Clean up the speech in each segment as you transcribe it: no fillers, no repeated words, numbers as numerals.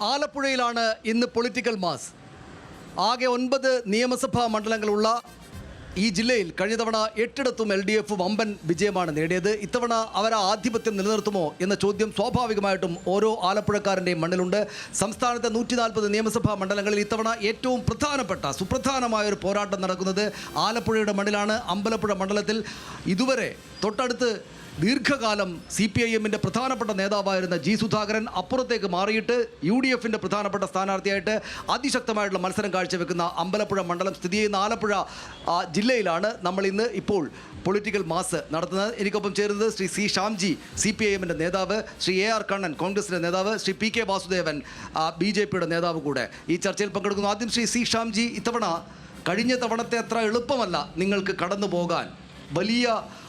ആലപ്പുഴയിലാണ് ഇന്ന് political mass. ആകെ 9 നിയമസഭാ മണ്ഡലങ്ങളുള്ള ഈ ജില്ലയിൽ കഴിഞ്ഞ തവണ 8ഇടത്തും LDF വമ്പൻ വിജയമാണ് നേടിയത്. ഇത്തവണ അവർ ആധിപത്യം നിലനിർത്തുമോ എന്ന ചോദ്യം സ്വാഭാവികമായിട്ടും ഓരോ ആലപ്പുഴക്കാരൻ്റെയും മണ്ണിലുണ്ട്. സംസ്ഥാനത്തെ 140 നിയമസഭാ മണ്ഡലങ്ങളിൽ ഇത്തവണ ഏറ്റവും പ്രധാനപ്പെട്ട സുപ്രധാനമായൊരു പോരാട്ടം നടക്കുന്നത് ആലപ്പുഴയുടെ മണ്ണിലാണ്. അമ്പലപ്പുഴ മണ്ഡലത്തിൽ ഇതുവരെ തൊട്ടടുത്ത് ദീർഘകാലം CPIMൻ്റെ പ്രധാനപ്പെട്ട നേതാവായിരുന്ന G. സുധാകരൻ അപ്പുറത്തേക്ക് മാറിയിട്ട് UDFൻ്റെ പ്രധാനപ്പെട്ട സ്ഥാനാർത്ഥിയായിട്ട് അതിശക്തമായിട്ടുള്ള മത്സരം കാഴ്ചവെക്കുന്ന അമ്പലപ്പുഴ മണ്ഡലം സ്ഥിതി ചെയ്യുന്ന ആലപ്പുഴ ജില്ലയിലാണ് നമ്മൾ ഇന്ന് ഇപ്പോൾ പൊളിറ്റിക്കൽ മാസ് നടത്തുന്നത്. എനിക്കൊപ്പം ചേരുന്നത് ശ്രീ C. ഷാംജി CPIMൻ്റെ നേതാവ്, ശ്രീ AR കണ്ണൻ കോൺഗ്രസിൻ്റെ നേതാവ്, ശ്രീ PK വാസുദേവൻ BJPയുടെ നേതാവ് കൂടെ ഈ ചർച്ചയിൽ പങ്കെടുക്കുന്നു. ആദ്യം ശ്രീ C. ഷാംജി, ഇത്തവണ കഴിഞ്ഞ തവണത്തെ അത്ര എളുപ്പമല്ല നിങ്ങൾക്ക് കടന്നു പോകാൻ, വലിയ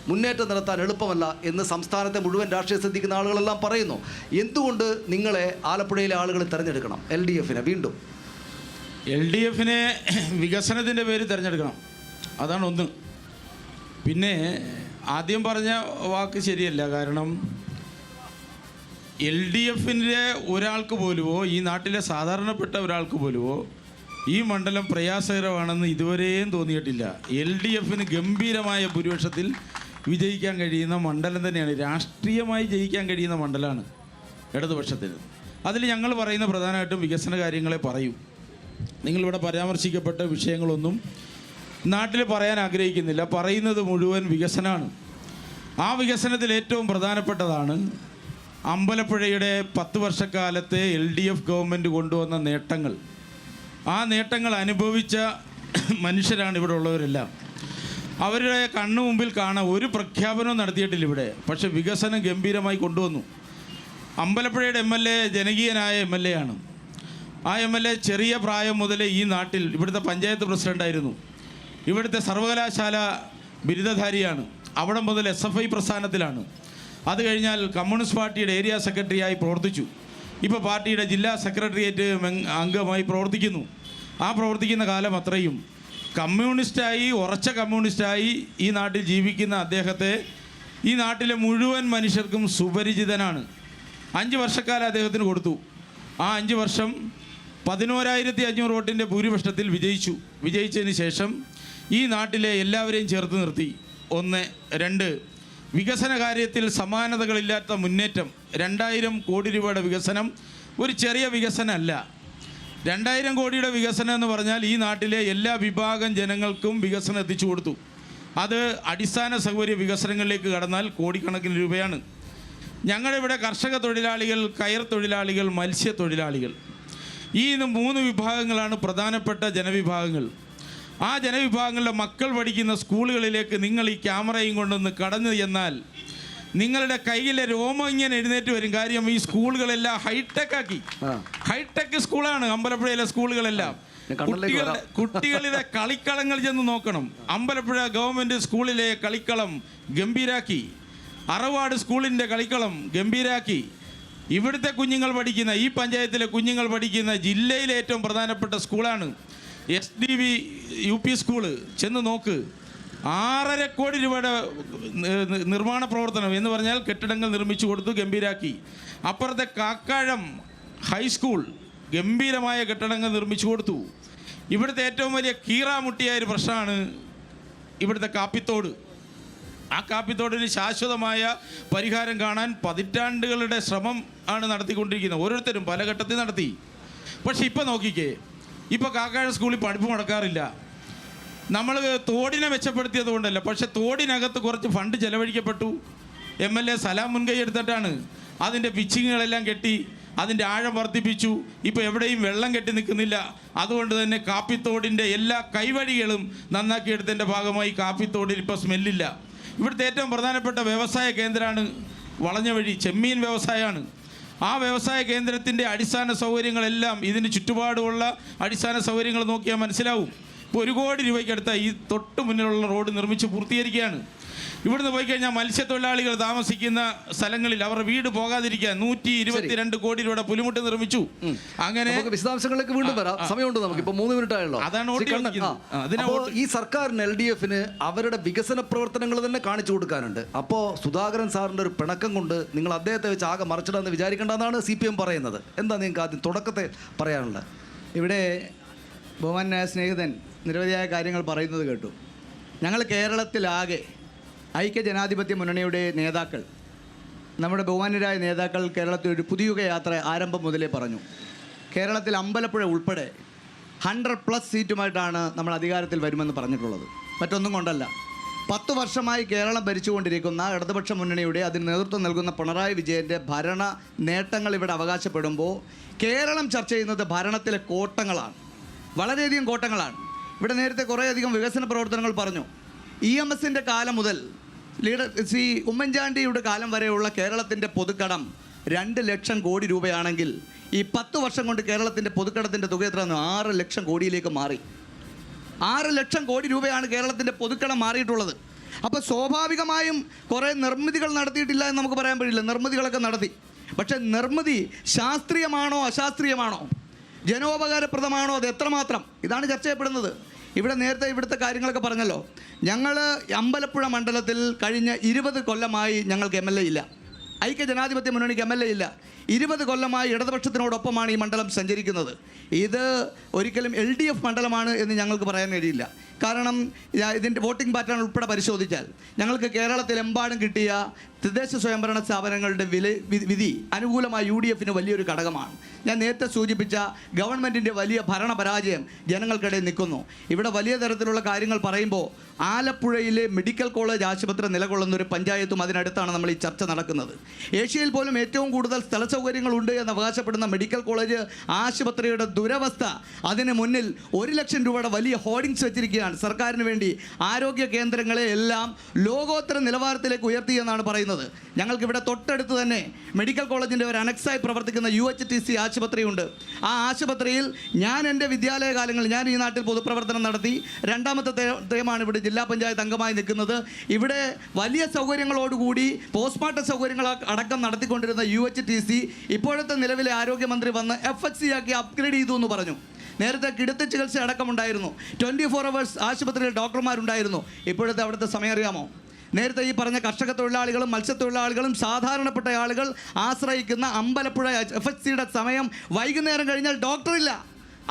മുന്നേറ്റം നടത്താൻ എളുപ്പമല്ല എന്ന് സംസ്ഥാനത്തെ മുഴുവൻ രാഷ്ട്രീയം ശ്രദ്ധിക്കുന്ന ആളുകളെല്ലാം പറയുന്നു. എന്തുകൊണ്ട് നിങ്ങളെ ആലപ്പുഴയിലെ ആളുകൾ തിരഞ്ഞെടുക്കണം? LDFനെ വീണ്ടും LDFനെ വികസനത്തിൻ്റെ പേര് തിരഞ്ഞെടുക്കണം, അതാണ് ഒന്ന്. പിന്നെ ആദ്യം പറഞ്ഞ വാക്ക് ശരിയല്ല. കാരണം LDFൻ്റെ ഒരാൾക്ക് പോലുമോ ഈ നാട്ടിലെ സാധാരണപ്പെട്ട ഒരാൾക്ക് പോലുമോ ഈ മണ്ഡലം പ്രയാസകരമാണെന്ന് ഇതുവരെയും തോന്നിയിട്ടില്ല. LDFന് ഗംഭീരമായ ഭൂരിപക്ഷത്തിൽ വിജയിക്കാൻ കഴിയുന്ന മണ്ഡലം തന്നെയാണ്, രാഷ്ട്രീയമായി ജയിക്കാൻ കഴിയുന്ന മണ്ഡലമാണ് ഇടതുപക്ഷത്തിന്. അതിൽ ഞങ്ങൾ പറയുന്ന പ്രധാനമായിട്ടും വികസന കാര്യങ്ങളെ പറയൂ. നിങ്ങളിവിടെ പരാമർശിക്കപ്പെട്ട വിഷയങ്ങളൊന്നും നാട്ടിൽ പറയാൻ ആഗ്രഹിക്കുന്നില്ല. പറയുന്നത് മുഴുവൻ വികസനമാണ്. ആ വികസനത്തിൽ ഏറ്റവും പ്രധാനപ്പെട്ടതാണ് അമ്പലപ്പുഴയുടെ 10 വർഷക്കാലത്തെ LDF ഗവൺമെൻറ് കൊണ്ടുവന്ന നേട്ടങ്ങൾ. ആ നേട്ടങ്ങൾ അനുഭവിച്ച മനുഷ്യരാണ് ഇവിടെ ഉള്ളവരെല്ലാം. അവരുടെ കണ്ണു മുമ്പിൽ കാണാൻ ഒരു പ്രഖ്യാപനവും നടത്തിയിട്ടില്ല ഇവിടെ, പക്ഷെ വികസനം ഗംഭീരമായി കൊണ്ടുവന്നു. അമ്പലപ്പുഴയുടെ MLA ജനകീയനായ MLA ആണ്. ആ MLA ചെറിയ പ്രായം മുതലേ ഈ നാട്ടിൽ ഇവിടുത്തെ പഞ്ചായത്ത് പ്രസിഡൻ്റായിരുന്നു, ഇവിടുത്തെ സർവകലാശാല ബിരുദധാരിയാണ്, അവിടെ മുതൽ SFI പ്രസ്ഥാനത്തിലാണ്. അത് കഴിഞ്ഞാൽ കമ്മ്യൂണിസ്റ്റ് പാർട്ടിയുടെ ഏരിയ സെക്രട്ടറിയായി പ്രവർത്തിച്ചു. ഇപ്പോൾ പാർട്ടിയുടെ ജില്ലാ സെക്രട്ടേറിയറ്റ് അംഗമായി പ്രവർത്തിക്കുന്നു. ആ പ്രവർത്തിക്കുന്ന കാലം അത്രയും കമ്മ്യൂണിസ്റ്റായി, ഉറച്ച കമ്മ്യൂണിസ്റ്റായി ഈ നാട്ടിൽ ജീവിക്കുന്ന അദ്ദേഹത്തെ ഈ നാട്ടിലെ മുഴുവൻ മനുഷ്യർക്കും സുപരിചിതനാണ്. 5 വർഷക്കാലം അദ്ദേഹത്തിന് കൊടുത്തു. ആ 5 വർഷം 11,500 വോട്ടിൻ്റെ ഭൂരിപക്ഷത്തിൽ വിജയിച്ചതിന് ശേഷം ഈ നാട്ടിലെ എല്ലാവരെയും ചേർത്ത് നിർത്തി. 1, 2 വികസന കാര്യത്തിൽ സമാനതകളില്ലാത്ത മുന്നേറ്റം. 2000 കോടി രൂപയുടെ വികസനം ഒരു ചെറിയ വികസനമല്ല. 2000 കോടിയുടെ വികസനം എന്ന് പറഞ്ഞാൽ ഈ നാട്ടിലെ എല്ലാ വിഭാഗം ജനങ്ങൾക്കും വികസനം എത്തിച്ചു കൊടുത്തു. അത് അടിസ്ഥാന സൗകര്യ വികസനങ്ങളിലേക്ക് കടന്നാൽ കോടിക്കണക്കിന് രൂപയാണ്. ഞങ്ങളിവിടെ കർഷക തൊഴിലാളികൾ, കയർ തൊഴിലാളികൾ, മത്സ്യത്തൊഴിലാളികൾ, ഈ 3 വിഭാഗങ്ങളാണ് പ്രധാനപ്പെട്ട ജനവിഭാഗങ്ങൾ. ആ ജനവിഭാഗങ്ങളുടെ മക്കൾ പഠിക്കുന്ന സ്കൂളുകളിലേക്ക് നിങ്ങൾ ഈ ക്യാമറയും കൊണ്ടൊന്ന് കടന്നു ചെന്നാൽ നിങ്ങളുടെ കയ്യിലെ രോമം ഇങ്ങനെ എഴുന്നേറ്റ് വരും. കാര്യം ഈ സ്കൂളുകളെല്ലാം ഹൈടെക് ആക്കി. ഹൈടെക് സ്കൂളാണ് അമ്പലപ്പുഴയിലെ സ്കൂളുകളെല്ലാം. കുട്ടികളുടെ കളിക്കളങ്ങൾ ചെന്ന് നോക്കണം. അമ്പലപ്പുഴ ഗവൺമെൻറ് സ്കൂളിലെ കളിക്കളം ഗംഭീരാക്കി, അറവാട് സ്കൂളിൻ്റെ കളിക്കളം ഗംഭീരാക്കി. ഇവിടുത്തെ കുഞ്ഞുങ്ങൾ പഠിക്കുന്ന, ഈ പഞ്ചായത്തിലെ കുഞ്ഞുങ്ങൾ പഠിക്കുന്ന ജില്ലയിലെ ഏറ്റവും പ്രധാനപ്പെട്ട സ്കൂളാണ് SDV UP സ്കൂള്. ചെന്ന് നോക്ക്. 6.5 കോടി രൂപയുടെ നിർമ്മാണ പ്രവർത്തനം എന്ന് പറഞ്ഞാൽ കെട്ടിടങ്ങൾ നിർമ്മിച്ചു കൊടുത്തു, ഗംഭീരാക്കി. അപ്പുറത്തെ കാക്കാഴം ഹൈസ്കൂൾ ഗംഭീരമായ കെട്ടിടങ്ങൾ നിർമ്മിച്ചു കൊടുത്തു. ഇവിടുത്തെ ഏറ്റവും വലിയ കീറാമുട്ടിയായ ഒരു പ്രശ്നമാണ് ഇവിടുത്തെ കാപ്പിത്തോട്. ആ കാപ്പിത്തോടിന് ശാശ്വതമായ പരിഹാരം കാണാൻ പതിറ്റാണ്ടുകളുടെ ശ്രമം ആണ് നടത്തിക്കൊണ്ടിരിക്കുന്നത്. ഓരോരുത്തരും പല ഘട്ടത്തിൽ നടത്തി. പക്ഷെ ഇപ്പം നോക്കിക്കേ, ഇപ്പോൾ കാക്കാഴ സ്കൂളിൽ പഠിപ്പ് മുടക്കാറില്ല. നമ്മൾ തോടിനെ മെച്ചപ്പെടുത്തിയത് കൊണ്ടല്ല, പക്ഷെ തോടിനകത്ത് കുറച്ച് ഫണ്ട് ചെലവഴിക്കപ്പെട്ടു. MLA സലാം മുൻകൈ എടുത്തിട്ടാണ് അതിൻ്റെ പിച്ചിങ്ങുകളെല്ലാം കെട്ടി അതിൻ്റെ ആഴം വർദ്ധിപ്പിച്ചു. ഇപ്പോൾ എവിടെയും വെള്ളം കെട്ടി നിൽക്കുന്നില്ല. അതുകൊണ്ട് തന്നെ കാപ്പിത്തോടിൻ്റെ എല്ലാ കൈവഴികളും നന്നാക്കിയെടുത്തതിൻ്റെ ഭാഗമായി കാപ്പിത്തോടിൽ ഇപ്പോൾ സ്മെല്ലില്ല. ഇവിടുത്തെ ഏറ്റവും പ്രധാനപ്പെട്ട വ്യവസായ കേന്ദ്രമാണ് വളഞ്ഞ വഴി, ചെമ്മീൻ വ്യവസായമാണ്. ആ വ്യവസായ കേന്ദ്രത്തിൻ്റെ അടിസ്ഥാന സൗകര്യങ്ങളെല്ലാം ഇതിന് ചുറ്റുപാടുമുള്ള അടിസ്ഥാന സൗകര്യങ്ങൾ നോക്കിയാൽ മനസ്സിലാവും. ഇപ്പോൾ 1 കോടി രൂപയ്ക്കടുത്ത ഈ തൊട്ട് മുന്നിലുള്ള റോഡ് നിർമ്മിച്ച് പൂർത്തീകരിക്കുകയാണ്. ഇവിടുന്ന് പോയി കഴിഞ്ഞാൽ മത്സ്യത്തൊഴിലാളികൾ താമസിക്കുന്ന സ്ഥലങ്ങളിൽ അവർ വീട് പോകാതിരിക്കാൻ 122 കോടി രൂപയുടെ പുലിമുട്ട് നിർമ്മിച്ചു. അങ്ങനെ വിശദാംശങ്ങളിലേക്ക് വീണ്ടും വരാം, സമയമുണ്ട് നമുക്ക്. ഇപ്പൊ 3 മിനിറ്റ് ആയല്ലോ. അതാണ് ഈ സർക്കാരിന് LDFന് അവരുടെ വികസന പ്രവർത്തനങ്ങൾ തന്നെ കാണിച്ചു കൊടുക്കാനുണ്ട്. അപ്പോൾ സുധാകരൻ സാറിന്റെ ഒരു പിണക്കം കൊണ്ട് നിങ്ങൾ അദ്ദേഹത്തെ വെച്ച് ആകെ മറിച്ചിടാന്ന് വിചാരിക്കേണ്ടെന്നാണ് CPM പറയുന്നത്. എന്താ നിങ്ങൾക്ക് ആദ്യം തുടക്കത്തെ പറയാനുള്ളത്? ഇവിടെ ബഹുമാന്യ സ്നേഹിതൻ നിരവധിയായ കാര്യങ്ങൾ പറയുന്നത് കേട്ടു. ഞങ്ങൾ കേരളത്തിലാകെ ഐക്യജനാധിപത്യ മുന്നണിയുടെ നേതാക്കൾ, നമ്മുടെ ബഹുമാന്യരായ നേതാക്കൾ കേരളത്തിൽ ഒരു പുതിയുഗ യാത്ര ആരംഭം മുതലേ പറഞ്ഞു. കേരളത്തിൽ അമ്പലപ്പുഴ ഉൾപ്പെടെ 100+ സീറ്റുമായിട്ടാണ് നമ്മൾ അധികാരത്തിൽ വരുമെന്ന് പറഞ്ഞിട്ടുള്ളത്. മറ്റൊന്നും കൊണ്ടല്ല, 10 വർഷമായി കേരളം ഭരിച്ചുകൊണ്ടിരിക്കുന്ന ഇടതുപക്ഷ മുന്നണിയുടെ അതിന് നേതൃത്വം നൽകുന്ന പിണറായി വിജയൻ്റെ ഭരണ നേട്ടങ്ങൾ ഇവിടെ അവകാശപ്പെടുമ്പോൾ കേരളം ചർച്ച ചെയ്യുന്നത് ഭരണത്തിലെ കോട്ടങ്ങളാണ്, വളരെയധികം കോട്ടങ്ങളാണ്. ഇവിടെ നേരത്തെ കുറേയധികം വികസന പ്രവർത്തനങ്ങൾ പറഞ്ഞു. EMSൻ്റെ കാലം മുതൽ ശ്രീ ഉമ്മൻചാണ്ടിയുടെ കാലം വരെയുള്ള കേരളത്തിൻ്റെ പൊതുക്കടം 2 ലക്ഷം കോടി രൂപയാണെങ്കിൽ ഈ 10 വർഷം കൊണ്ട് കേരളത്തിൻ്റെ പൊതുക്കടത്തിൻ്റെ തുക എത്രയാണ്? 6 ലക്ഷം കോടിയിലേക്ക് മാറി. 6 ലക്ഷം കോടി രൂപയാണ് കേരളത്തിൻ്റെ പൊതുക്കടം മാറിയിട്ടുള്ളത്. അപ്പോൾ സ്വാഭാവികമായും കുറേ നിർമ്മിതികൾ നടത്തിയിട്ടില്ല എന്ന് നമുക്ക് പറയാൻ കഴിയില്ല. നിർമ്മിതികളൊക്കെ നടത്തി. പക്ഷേ നിർമ്മിതി ശാസ്ത്രീയമാണോ അശാസ്ത്രീയമാണോ, ജനോപകാരപ്രദമാണോ, അത് എത്രമാത്രം, ഇതാണ് ചർച്ച ചെയ്യപ്പെടുന്നത്. ഇവിടെ നേരത്തെ ഇവിടുത്തെ കാര്യങ്ങളൊക്കെ പറഞ്ഞല്ലോ. ഞങ്ങൾ അമ്പലപ്പുഴ മണ്ഡലത്തിൽ കഴിഞ്ഞ 20 കൊല്ലമായി ഞങ്ങൾക്ക് MLA ഇല്ല. ഐക്യജനാധിപത്യ മുന്നണിക്ക് MLA ഇല്ല. 20 കൊല്ലമായി ഇടതുപക്ഷത്തിനോടൊപ്പമാണ് ഈ മണ്ഡലം സഞ്ചരിക്കുന്നത്. ഇത് ഒരിക്കലും LDF മണ്ഡലമാണ് എന്ന് ഞങ്ങൾക്ക് പറയാൻ കഴിയില്ല. കാരണം ഇതിൻ്റെ വോട്ടിംഗ് പാറ്റേൺ ഉൾപ്പെടെ പരിശോധിച്ചാൽ ഞങ്ങൾക്ക് കേരളത്തിലെമ്പാടും കിട്ടിയ തദ്ദേശ സ്വയംഭരണ സ്ഥാപനങ്ങളുടെ വിധി അനുകൂലമായ UDFന് വലിയൊരു ഘടകമാണ്. ഞാൻ നേരത്തെ സൂചിപ്പിച്ച ഗവൺമെൻറ്റിൻ്റെ വലിയ ഭരണപരാജയം ജനങ്ങൾക്കിടയിൽ നിൽക്കുന്നു. ഇവിടെ വലിയ തരത്തിലുള്ള കാര്യങ്ങൾ പറയുമ്പോൾ ആലപ്പുഴയിലെ മെഡിക്കൽ കോളേജ് ആശുപത്രി നിലകൊള്ളുന്ന ഒരു പഞ്ചായത്തും അതിനടുത്താണ് നമ്മൾ ഈ ചർച്ച നടക്കുന്നത്. ഏഷ്യയിൽ പോലും ഏറ്റവും കൂടുതൽ സ്ഥല സൗകര്യങ്ങളുണ്ട് എന്ന് അവകാശപ്പെടുന്ന മെഡിക്കൽ കോളേജ് ആശുപത്രിയുടെ ദുരവസ്ഥ, അതിന് മുന്നിൽ 1 ലക്ഷം രൂപയുടെ വലിയ ഹോർഡിങ്സ് വെച്ചിരിക്കുകയാണ്. സർക്കാരിന് വേണ്ടി ആരോഗ്യ കേന്ദ്രങ്ങളെ എല്ലാം ലോകോത്തര നിലവാരത്തിലേക്ക് ഉയർത്തി എന്നാണ് പറയുന്നത്. ഞങ്ങൾക്ക് ഇവിടെ തൊട്ടടുത്ത് തന്നെ മെഡിക്കൽ കോളേജിൻ്റെ ഒരു അനക്സായി പ്രവർത്തിക്കുന്ന UHTC ആശുപത്രിയുണ്ട്. ആ ആശുപത്രിയിൽ ഞാൻ എൻ്റെ വിദ്യാലയ കാലങ്ങളിൽ, ഞാൻ ഈ നാട്ടിൽ പൊതുപ്രവർത്തനം നടത്തി 2ാമത്തെ ടേമാണ് ഇവിടെ ജില്ലാ പഞ്ചായത്ത് അംഗമായി നിൽക്കുന്നത്. ഇവിടെ വലിയ സൗകര്യങ്ങളോടുകൂടി പോസ്റ്റ്മോർട്ടം സൗകര്യങ്ങൾ അടക്കം നടത്തിക്കൊണ്ടിരുന്ന UHTC ഇപ്പോഴത്തെ നിലവിലെ ആരോഗ്യമന്ത്രി വന്ന് FHC ആക്കി അപ്ഗ്രേഡ് ചെയ്തു എന്ന് പറഞ്ഞു. നേരത്തെ കിടത്തി ചികിത്സ അടക്കമുണ്ടായിരുന്നു. 24 hours ആശുപത്രിയിൽ ഡോക്ടർമാരുണ്ടായിരുന്നു. ഇപ്പോഴത്തെ അവിടുത്തെ സമയം അറിയാമോ? നേരത്തെ ഈ പറഞ്ഞ കർഷക തൊഴിലാളികളും മത്സ്യത്തൊഴിലാളികളും സാധാരണപ്പെട്ട ആളുകൾ ആശ്രയിക്കുന്ന അമ്പലപ്പുഴ FHCയുടെ സമയം വൈകുന്നേരം കഴിഞ്ഞാൽ ഡോക്ടറില്ല,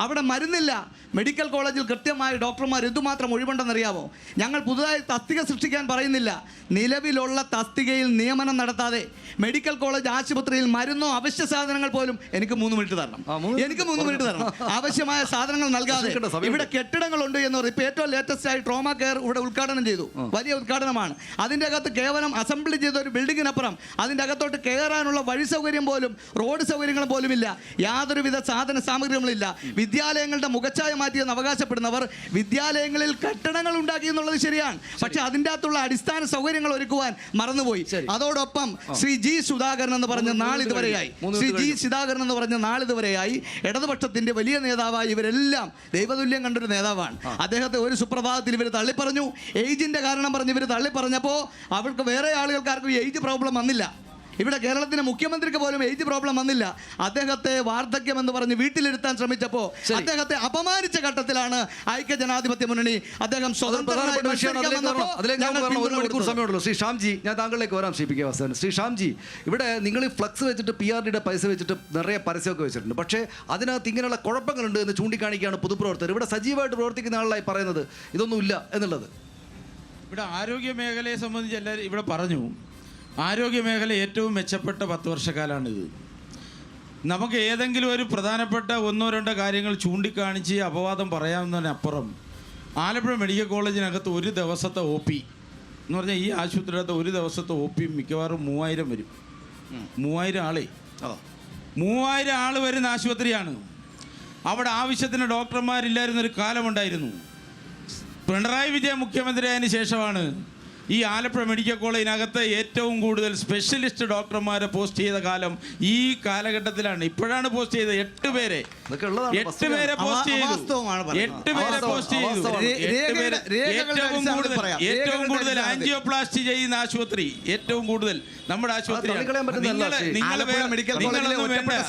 അവിടെ മരുന്നില്ല. മെഡിക്കൽ കോളേജിൽ കൃത്യമായ ഡോക്ടർമാർ എന്തുമാത്രം ഒഴിവുണ്ടെന്നറിയാമോ? ഞങ്ങൾ പുതുതായി തസ്തിക സൃഷ്ടിക്കാൻ പറയുന്നില്ല. നിലവിലുള്ള തസ്തികയിൽ നിയമനം നടത്താതെ മെഡിക്കൽ കോളേജ് ആശുപത്രിയിൽ മരുന്നോ അവശ്യ സാധനങ്ങൾ പോലും എനിക്ക് 3 മിനിറ്റ് തരണം, എനിക്ക് 3 മിനിറ്റ് തരണം, ആവശ്യമായ സാധനങ്ങൾ നൽകാതെ ഇവിടെ കെട്ടിടങ്ങളുണ്ട് എന്ന് പറയും. ഇപ്പോൾ ഏറ്റവും ലേറ്റസ്റ്റ് ആയി ട്രോമ കെയർ ഇവിടെ ഉദ്ഘാടനം ചെയ്തു. വലിയ ഉദ്ഘാടനമാണ്. അതിൻ്റെ അകത്ത് കേവലം അസംബ്ലി ചെയ്ത ഒരു ബിൽഡിങ്ങിനപ്പുറം അതിൻ്റെ അകത്തോട്ട് കയറാനുള്ള വഴി സൗകര്യം പോലും റോഡ് സൗകര്യങ്ങളും പോലും ഇല്ല. യാതൊരുവിധ സാധന സാമഗ്രികളില്ല. വിദ്യാലയങ്ങളുടെ മുഖച്ഛായ മാറ്റിയെന്ന് അവകാശപ്പെടുന്നവർ വിദ്യാലയങ്ങളിൽ കെട്ടിടങ്ങൾ ഉണ്ടാക്കി എന്നുള്ളത് ശരിയാണ്. പക്ഷെ അതിൻ്റെ അകത്തുള്ള അടിസ്ഥാന സൗകര്യങ്ങൾ ഒരുക്കുവാൻ മറന്നുപോയി. അതോടൊപ്പം ശ്രീ G സുധാകരൻ എന്ന് പറഞ്ഞ നാളിതുവരെയായി ഇടതുപക്ഷത്തിന്റെ വലിയ നേതാവായി ഇവരെല്ലാം ദൈവതുല്യം കണ്ടൊരു നേതാവാണ്. അദ്ദേഹത്തെ ഒരു സുപ്രഭാതത്തിൽ ഇവർ തള്ളിപ്പറഞ്ഞു. ഏജിന്റെ കാരണം പറഞ്ഞ് ഇവർ തള്ളിപ്പറഞ്ഞപ്പോൾ അവർക്ക് വേറെ ആളുകൾക്കാർക്കും ഏജ് പ്രോബ്ലം വന്നില്ല. ഇവിടെ കേരളത്തിലെ മുഖ്യമന്ത്രിക്ക് പോലും ഏജ് പ്രോബ്ലം വന്നില്ല. അദ്ദേഹത്തെ വാർദ്ധക്യം എന്ന് പറഞ്ഞ് വീട്ടിലിരുത്താൻ ശ്രമിച്ചപ്പോൾ അദ്ദേഹത്തെ അപമാനിച്ച ഘട്ടത്തിലാണ് ഐക്യജനാധിപത്യ മുന്നണി അദ്ദേഹം സ്വതന്ത്രനായി സമയമുള്ളൂ. ശ്രീ ഷ്യാംജി, ഞാൻ താങ്കളിലേക്ക് വരാം. ശ്രീ ഷ്യാംജി, ഇവിടെ നിങ്ങൾ ഈ ഫ്ലക്സ് വെച്ചിട്ട് PRDയുടെ പൈസ വെച്ചിട്ട് നിറയെ പരസ്യമൊക്കെ വെച്ചിട്ടുണ്ട്. പക്ഷേ അതിനകത്ത് ഇങ്ങനെയുള്ള കുഴപ്പങ്ങളുണ്ട് എന്ന് ചൂണ്ടിക്കാണിക്കുകയാണ് പൊതുപ്രവർത്തകർ. ഇവിടെ സജീവമായിട്ട് പ്രവർത്തിക്കുന്ന ആളായി പറയുന്നത് ഇതൊന്നുമില്ല എന്നുള്ളത്. ഇവിടെ ആരോഗ്യ മേഖലയെ സംബന്ധിച്ച് എല്ലാവരും ഇവിടെ പറഞ്ഞു. ആരോഗ്യമേഖല ഏറ്റവും മെച്ചപ്പെട്ട 10 വർഷക്കാലാണിത്. നമുക്ക് ഏതെങ്കിലും ഒരു പ്രധാനപ്പെട്ട 1-2 കാര്യങ്ങൾ ചൂണ്ടിക്കാണിച്ച് അപവാദം പറയാവുന്നതിനപ്പുറം ആലപ്പുഴ മെഡിക്കൽ കോളേജിനകത്ത് ഒരു ദിവസത്തെ OP എന്ന് പറഞ്ഞാൽ ഈ ആശുപത്രിയുടെ ഒരു ദിവസത്തെ OP മിക്കവാറും 3000 വരും. 3000 ആളെ 3000 ആൾ വരുന്ന ആശുപത്രിയാണ്. അവിടെ ആവശ്യത്തിന് ഡോക്ടർമാരില്ലായിരുന്നൊരു കാലമുണ്ടായിരുന്നു. പിണറായി വിജയൻ മുഖ്യമന്ത്രിയായതിനു ശേഷമാണ് ഈ ആലപ്പുഴ മെഡിക്കൽ കോളേജിനകത്ത് ഏറ്റവും കൂടുതൽ സ്പെഷ്യലിസ്റ്റ് ഡോക്ടർമാരെ പോസ്റ്റ് ചെയ്ത കാലം ഈ കാലഘട്ടത്തിലാണ്. ഇപ്പോഴാണ് പോസ്റ്റ് ചെയ്തത് 8 പേരെ. 8 പേരെ പോസ്റ്റ് ചെയ്തു. 8 പേരെ പോസ്റ്റ് ചെയ്തു. ഏറ്റവും കൂടുതൽ ആൻജിയോപ്ലാസ്റ്റി ചെയ്യുന്ന ആശുപത്രി, ഏറ്റവും കൂടുതൽ നമ്മുടെ ആശുപത്രി.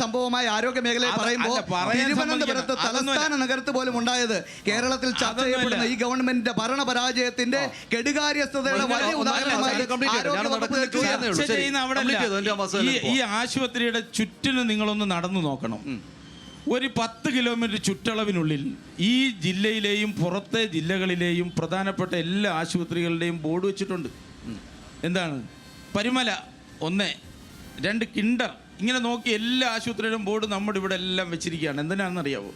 സംഭവമായ ആരോഗ്യ മേഖലയെ പറയുമ്പോൾ തിരുവനന്തപുരത്ത് തലസ്ഥാന നഗരത്ത് പോലും ഉണ്ടായത് കേരളത്തിൽ ചർച്ച ചെയ്യപ്പെടുന്ന ഈ ഗവൺമെന്റിന്റെ ഭരണ പരാജയത്തിന്റെ കെടുകാര്യസ്ഥതയുടെ വലിയ ഉദാഹരണമായി ഈ ആശുപത്രിയുടെ ചുറ്റിനും നിങ്ങളൊന്ന് നടന്നു നോക്കണം. ഒരു 10 കിലോമീറ്റർ ചുറ്റളവിനുള്ളിൽ ഈ ജില്ലയിലെയും പുറത്തെ ജില്ലകളിലെയും പ്രധാനപ്പെട്ട എല്ലാ ആശുപത്രികളുടെയും ബോർഡ് വെച്ചിട്ടുണ്ട്. എന്താണ്? പരിമല 1, 2 കിൻഡർ, ഇങ്ങനെ നോക്കി എല്ലാ ആശുപത്രിയുടെയും ബോർഡ് നമ്മുടെ ഇവിടെ എല്ലാം വെച്ചിരിക്കുകയാണ്. എന്തിനാണെന്നറിയാവോ?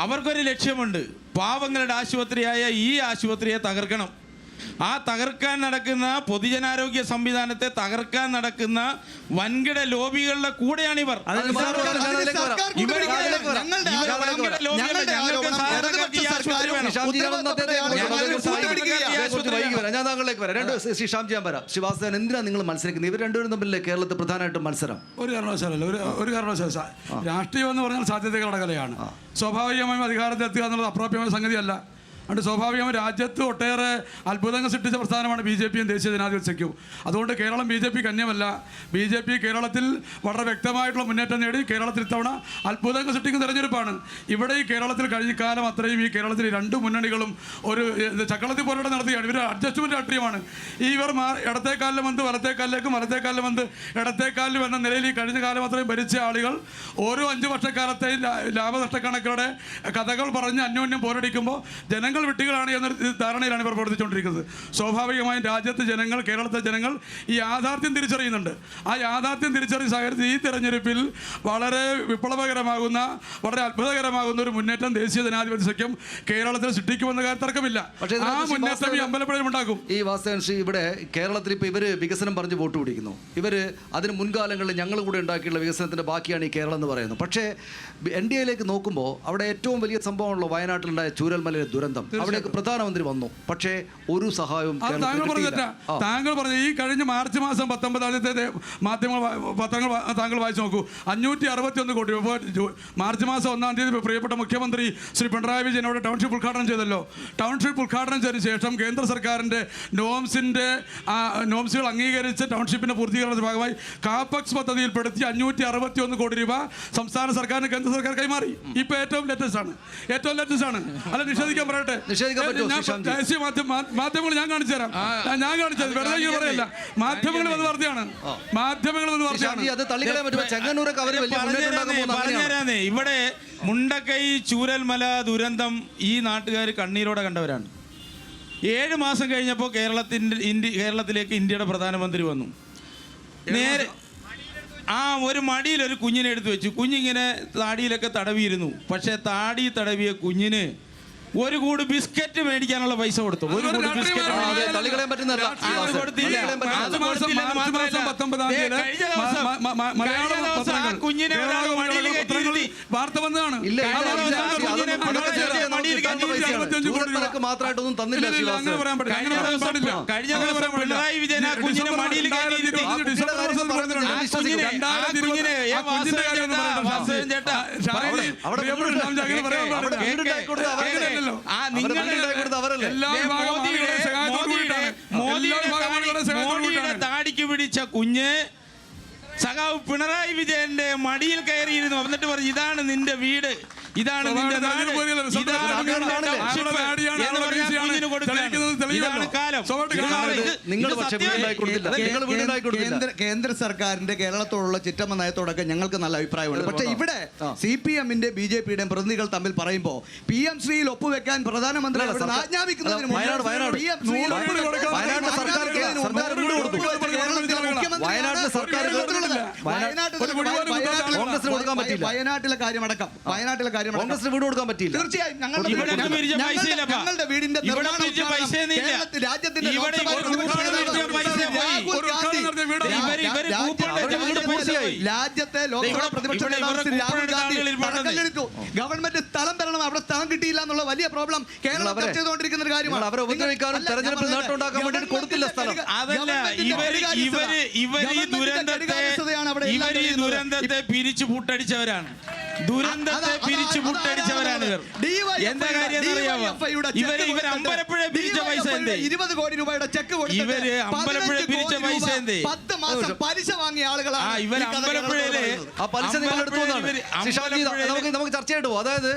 അവർക്കൊരു ലക്ഷ്യമുണ്ട്. പാവങ്ങളുടെ ആശുപത്രിയായ ഈ ആശുപത്രിയെ തകർക്കണം. ആ തകർക്കാൻ നടക്കുന്ന പൊതുജനാരോഗ്യ സംവിധാനത്തെ തകർക്കാൻ നടക്കുന്ന വൻകിട ലോബികളുടെ കൂടെയാണ് ഇവർ. ശിവാസൻ, എന്തിനാണ് നിങ്ങൾ മത്സരിക്കുന്നത്? ഇവർ രണ്ടുപേരും തമ്മിലല്ലേ കേരളത്തിൽ പ്രധാനമായിട്ടും മത്സരം? ഒരു കാരണവശാലല്ല, ഒരു കാരണവശാല. രാഷ്ട്രീയം എന്ന് പറഞ്ഞാൽ സാധ്യതകളുടെ കലയാണ്. സ്വാഭാവികമായും അധികാരത്തിലെത്തുക എന്നുള്ളത് അപ്രാപ്യമായ സംഗതിയല്ല. അതുകൊണ്ട് സ്വാഭാവികമായും രാജ്യത്ത് ഒട്ടേറെ അത്ഭുതങ്ങൾ സൃഷ്ടിച്ച പ്രസ്ഥാനമാണ് BJP യും ദേശീയ ജനാധിപത്യ സഖ്യവും. അതുകൊണ്ട് കേരളം BJP അന്യമല്ല. BJP കേരളത്തിൽ വളരെ വ്യക്തമായിട്ടുള്ള മുന്നേറ്റം നേടി. കേരളത്തിൽ ഇത്തവണ അത്ഭുതങ്ങൾ സൃഷ്ടിക്കുന്ന തെരഞ്ഞെടുപ്പാണ്. ഇവിടെ ഈ കേരളത്തിൽ കഴിഞ്ഞ കാലം അത്രയും ഈ കേരളത്തിൽ 2 മുന്നണികളും ഒരു ചക്കളത്തിൽ പോരാട്ടം നടത്തുകയാണ്. ഇവർ അഡ്ജസ്റ്റ്മെൻറ്റ് രാഷ്ട്രീയമാണ്. ഇവർ ഇടത്തേക്കാലിലും വന്ന് വലത്തേക്കാലിലേക്കും വലത്തേക്കാലിലും വന്ന് ഇടത്തേക്കാലിലും എന്ന നിലയിൽ ഈ കഴിഞ്ഞ കാലം അത്രയും ഭരിച്ച ആളുകൾ ഓരോ 5 വർഷക്കാലത്തെയും ലാഭനഷ്ടക്കണക്കുകളുടെ കഥകൾ പറഞ്ഞ് അന്യോന്യം പോരടിക്കുമ്പോൾ ജനങ്ങൾ വിട്ടികളാണ് എന്നൊരു ധാരണയിലാണ് ഇവർ പ്രവർത്തിച്ചുകൊണ്ടിരിക്കുന്നത്. സ്വാഭാവികമായും രാജ്യത്തെ ജനങ്ങൾ, കേരളത്തിലെ ജനങ്ങൾ ഈ യാഥാർത്ഥ്യം തിരിച്ചറിയുന്നുണ്ട്. ആ യാഥാർത്ഥ്യം തിരിച്ചറിയുന്ന സാഹചര്യത്തിൽ ഈ തെരഞ്ഞെടുപ്പിൽ വളരെ വിപ്ലവകരമാകുന്ന, വളരെ അത്ഭുതകരമാകുന്ന ഒരു മുന്നേറ്റം ദേശീയ ജനാധിപത്യ സഖ്യം കേരളത്തിൽ സൃഷ്ടിക്കുമെന്ന കാര്യം തർക്കമില്ല. ആ മുന്നേറ്റം ഈ അമ്പലപ്പുഴയിൽ ഉണ്ടാക്കും. ഈ വാസ്തവൻഷി, ഇവിടെ കേരളത്തിൽ ഇപ്പോൾ ഇവർ വികസനം പറഞ്ഞ് വോട്ട് പിടിക്കുന്നു. ഇവർ അതിന് മുൻകാലങ്ങളിൽ ഞങ്ങൾ കൂടെ ഉണ്ടാക്കിയുള്ള വികസനത്തിൻ്റെ ബാക്കിയാണ് ഈ കേരളം എന്ന് പറയുന്നത്. പക്ഷേ NDAയിലേക്ക് നോക്കുമ്പോൾ അവിടെ ഏറ്റവും വലിയ സംഭവമുള്ള വയനാട്ടിലുണ്ടായ ചൂരൽമലയിലെ ദുരന്തം. അവിടേക്ക് പ്രധാനമന്ത്രി വന്നു, പക്ഷേ ഒരു സഹായവും താങ്കൾ പറഞ്ഞ ഈ കഴിഞ്ഞ മാർച്ച് മാസം 19 പത്രങ്ങൾ താങ്കൾ വായിച്ചു നോക്കൂ. 561 കോടി രൂപ മാർച്ച് മാസം 1-ാം തീയതി പ്രിയപ്പെട്ട മുഖ്യമന്ത്രി ശ്രീ പിണറായി വിജയൻ അവിടെ ടൗൺഷിപ്പ് ഉദ്ഘാടനം ചെയ്തല്ലോ. ടൗൺഷിപ്പ് ഉദ്ഘാടനം ചെയ്തതിന് ശേഷം കേന്ദ്ര സർക്കാരിൻ്റെ നോംസുകൾ അംഗീകരിച്ച് ടൗൺഷിപ്പിൻ്റെ പൂർത്തീകരണത്തിന്റെ ഭാഗമായി കാപ്പക്സ് പദ്ധതിയിൽപ്പെടുത്തി 561 കോടി രൂപ സംസ്ഥാന സർക്കാരിന് കേന്ദ്ര സർക്കാർ കൈമാറി. ഇപ്പൊ ഏറ്റവും ലേറ്റസ്റ്റ് ആണ്. അല്ല, നിഷേധിക്കാൻ പറയട്ടെ. ദേശീയ മാധ്യമങ്ങൾ ഞാൻ കാണിച്ചു തരാം. വെറുതെ പറയല്ല. മാധ്യമങ്ങൾ വന്ന് വാർത്തയാണ്. ഇവിടെ മുണ്ടക്കൈ ചൂരൽമല ദുരന്തം ഈ നാട്ടുകാർ കണ്ണീരോടെ കണ്ടവരാണ്. 7 മാസം കഴിഞ്ഞപ്പോൾ കേരളത്തിലേക്ക് ഇന്ത്യയുടെ പ്രധാനമന്ത്രി വന്നു. നേരെ ഒരു മടിയിൽ ഒരു കുഞ്ഞിനെ എടുത്തു വെച്ചു. കുഞ്ഞിങ്ങനെ താടിയിലൊക്കെ തടവിയിരുന്നു. പക്ഷേ താടി തടവിയ കുഞ്ഞിന് ഒരു കൂട് ബിസ്ക്കറ്റ് മേടിക്കാനുള്ള പൈസ കൊടുത്തു. ഒരു കൂട് ബിസ്ക്കറ്റ് കുഞ്ഞിനെ മാത്രമായിട്ടൊന്നും തന്നില്ല. കഴിഞ്ഞ ദിവസം പിണറായി വിജയൻ ആ കുഞ്ഞിനെ മടിയിൽ മോദിയുടെ താടിക്ക് പിടിച്ച കുഞ്ഞ് സഖാവ് പിണറായി വിജയന്റെ മടിയിൽ കയറിയിരുന്നു. എന്നിട്ട് പറഞ്ഞു, ഇതാണ് നിന്റെ വീട്, ഇതാണ് നിന്റെ നാട്, ഇതാണ് കാലം. കേന്ദ്ര സർക്കാരിന്റെ കേരളത്തോടുള്ള ചിറ്റമ്മ നയത്തോടൊക്കെ ഞങ്ങൾക്ക് നല്ല അഭിപ്രായമുണ്ട്. പക്ഷേ ഇവിടെ CPM-ന്റെ BJP-യുടെയും പ്രതിനിധികൾ തമ്മിൽ പറയുമ്പോൾ PM ശ്രീയിൽ ഒപ്പുവെക്കാൻ പ്രധാനമന്ത്രി ആജ്ഞാപിക്കുന്നതിന് വയനാട്ടിലെ കാര്യമടക്കം കോൺഗ്രസിന് വീട് കൊടുക്കാൻ പറ്റില്ല. തീർച്ചയായും ഞങ്ങളുടെ വീടിന്റെ രാജ്യത്തിന്റെ രാജ്യത്തെ ലോക്സഭാ പ്രതിപക്ഷ നേതാവ് രാഹുൽ ഗാന്ധി ഗവൺമെന്റ് സ്ഥലം തരണം, അവിടെ സ്ഥലം കിട്ടിയില്ല എന്നുള്ള വലിയ പ്രോബ്ലം കേരളം അവരെ- ചർച്ച ചെയ്തുകൊണ്ടിരിക്കുന്ന ഒരു കാര്യമാണ്. നിങ്ങൾ അവരെ ഉപദ്രവിക്കാനും അല്ല, തെരഞ്ഞെടുപ്പിൽ ഞാൻ നേട്ടം ഉണ്ടാക്കാൻ വേണ്ടി ഗവൺമെന്റിന്റെ കൊടുത്തില്ല സ്ഥലം. അതല്ല, ഇവർ ഈ ദുരന്തത്തെ പിരിച്ചു പൂട്ടടിച്ചവരാണ്. ദുരന്തത്തെ പിരിച്ചു പൂട്ടടിച്ചവരാണ് ഇവർ. എന്താ കാര്യം അറിയാമോ? ഇവർ അമ്പലപ്പുഴ പിരിച്ച പൈസ എന്തേ? 20 കോടി രൂപയുടെ ചെക്ക് ഇവര് അമ്പലപ്പുഴ പിരിച്ച പൈസ എന്തേ? 10 മാസം പലിശ വാങ്ങിയ ആളുകളാണ്. ഇവർ അമ്പലപ്പുഴയില് ആ പലിശ നിങ്ങൾ എടുത്തു എന്നാണ് ശിശാന്തി. നമുക്ക് ചർച്ചയായിട്ട് പോകും. അതായത്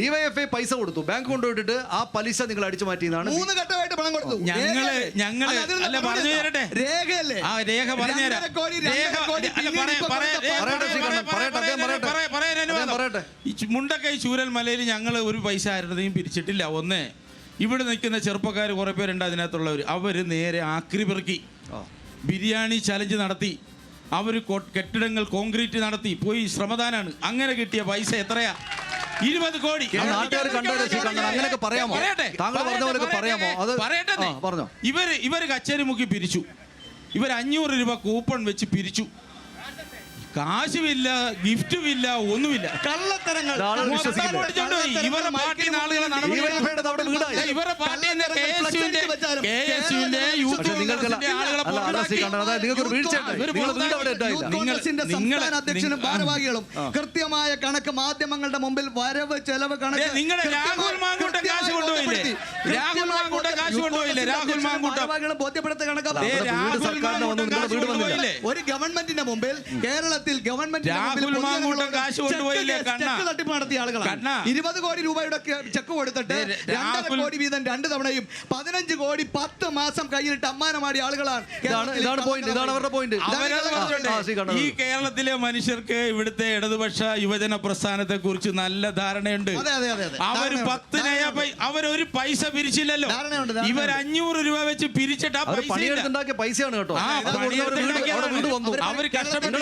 ഡിവൈഎഫ്ഐ പൈസ കൊടുത്തു, ബാങ്ക് കൊണ്ടുപോയിട്ട് ആ പലിശ നിങ്ങൾ അടിച്ചു മാറ്റിയതാണ്. 3 ഘട്ടമായിട്ട് പണം കൊടുത്തു. ഞങ്ങള് അല്ല പറഞ്ഞു തരട്ടെ, രേഖയല്ലേ? ആ രേഖ പറഞ്ഞുതരാം. മുണ്ടക്കൈ ചൂരൽമലയിൽ ഞങ്ങൾ ഒരു പൈസ ആരുടെയും പിരിച്ചിട്ടില്ല. ഒന്ന്, ഇവിടെ നിൽക്കുന്ന ചെറുപ്പക്കാർ കുറെ പേരുണ്ട് അതിനകത്തുള്ളവർ, അവർ നേരെ ആക്രി പെറുക്കി ബിരിയാണി ചലഞ്ച് നടത്തി, അവർ കെട്ടിടങ്ങൾ കോൺക്രീറ്റ് നടത്തി, പോയി ശ്രമദാനാണ്. അങ്ങനെ കിട്ടിയ പൈസ എത്രയാ? 20 കോടി. നാട്ടുകാർ അങ്ങനെയൊക്കെ പറയാമോ? താങ്കൾ പറഞ്ഞ പോലെയൊക്കെ പറയാമോ? അത് പറഞ്ഞോ. ഇവര് കച്ചേരി മുക്കി പിരിച്ചു. ഇവർ 500 രൂപ കൂപ്പൺ വെച്ച് പിരിച്ചു. കാശുമില്ല, ഗിഫ്റ്റുമില്ല, ഒന്നുമില്ല. കള്ളത്തരങ്ങൾ. ഇവരുടെ പാർട്ടിയിൽ ആളുകളെ ഇവരുടെ പാർട്ടിയിൽ സംസ്ഥാന അധ്യക്ഷനും ഭാരവാഹികളും കൃത്യമായ കണക്ക് മാധ്യമങ്ങളുടെ മുമ്പിൽ വരവ് ചെലവ് കണക്ക്. നിങ്ങളുടെ രാഹുൽ മാങ്കൂട്ടം കാശ് കൊണ്ടുപോയില്ലേ? രാഹുൽ മാങ്കൂട്ടം കാശ് കൊണ്ടുപോയില്ലേ? രാഹുൽ മാങ്കൂട്ടം ബോധ്യപ്പെടുത്ത കണക്ക്. ഒരു ഗവൺമെന്റിന്റെ മുമ്പിൽ കേരളത്തിൽ രാഹുൽ മാങ്കൂട്ടം കാശ് കൊണ്ടുപോയില്ലേ? തട്ടിപ്പ് നടത്തിയ ആളുകളാണ്. 20 കോടി രൂപയുടെ ചെക്ക് കൊടുത്തിട്ട് 2.5 കോടി വീതം 2 തവണയും 15 കോടി 10 മാസം കയ്യിലിട്ട് അമ്മാനമാടിയ ആളുകളാണ്. ഇതാണ് പോയിന്റ്, ഇതാണ് അവരുടെ പോയിന്റ്. ഈ കേരളത്തിലെ മനുഷ്യർക്ക് ഇവിടുത്തെ ഇടതുപക്ഷ യുവജന പ്രസ്ഥാനത്തെ കുറിച്ച് നല്ല ധാരണയുണ്ട്. അവർ 10 അവരൊരു പൈസ പിരിച്ചില്ലല്ലോ. ഇവർ 500 രൂപ വെച്ച് പിരിച്ചിട്ട് ആ പൈസ പൈസയാണ് കേട്ടോ. അവർ കഷ്ടപ്പെട്ട്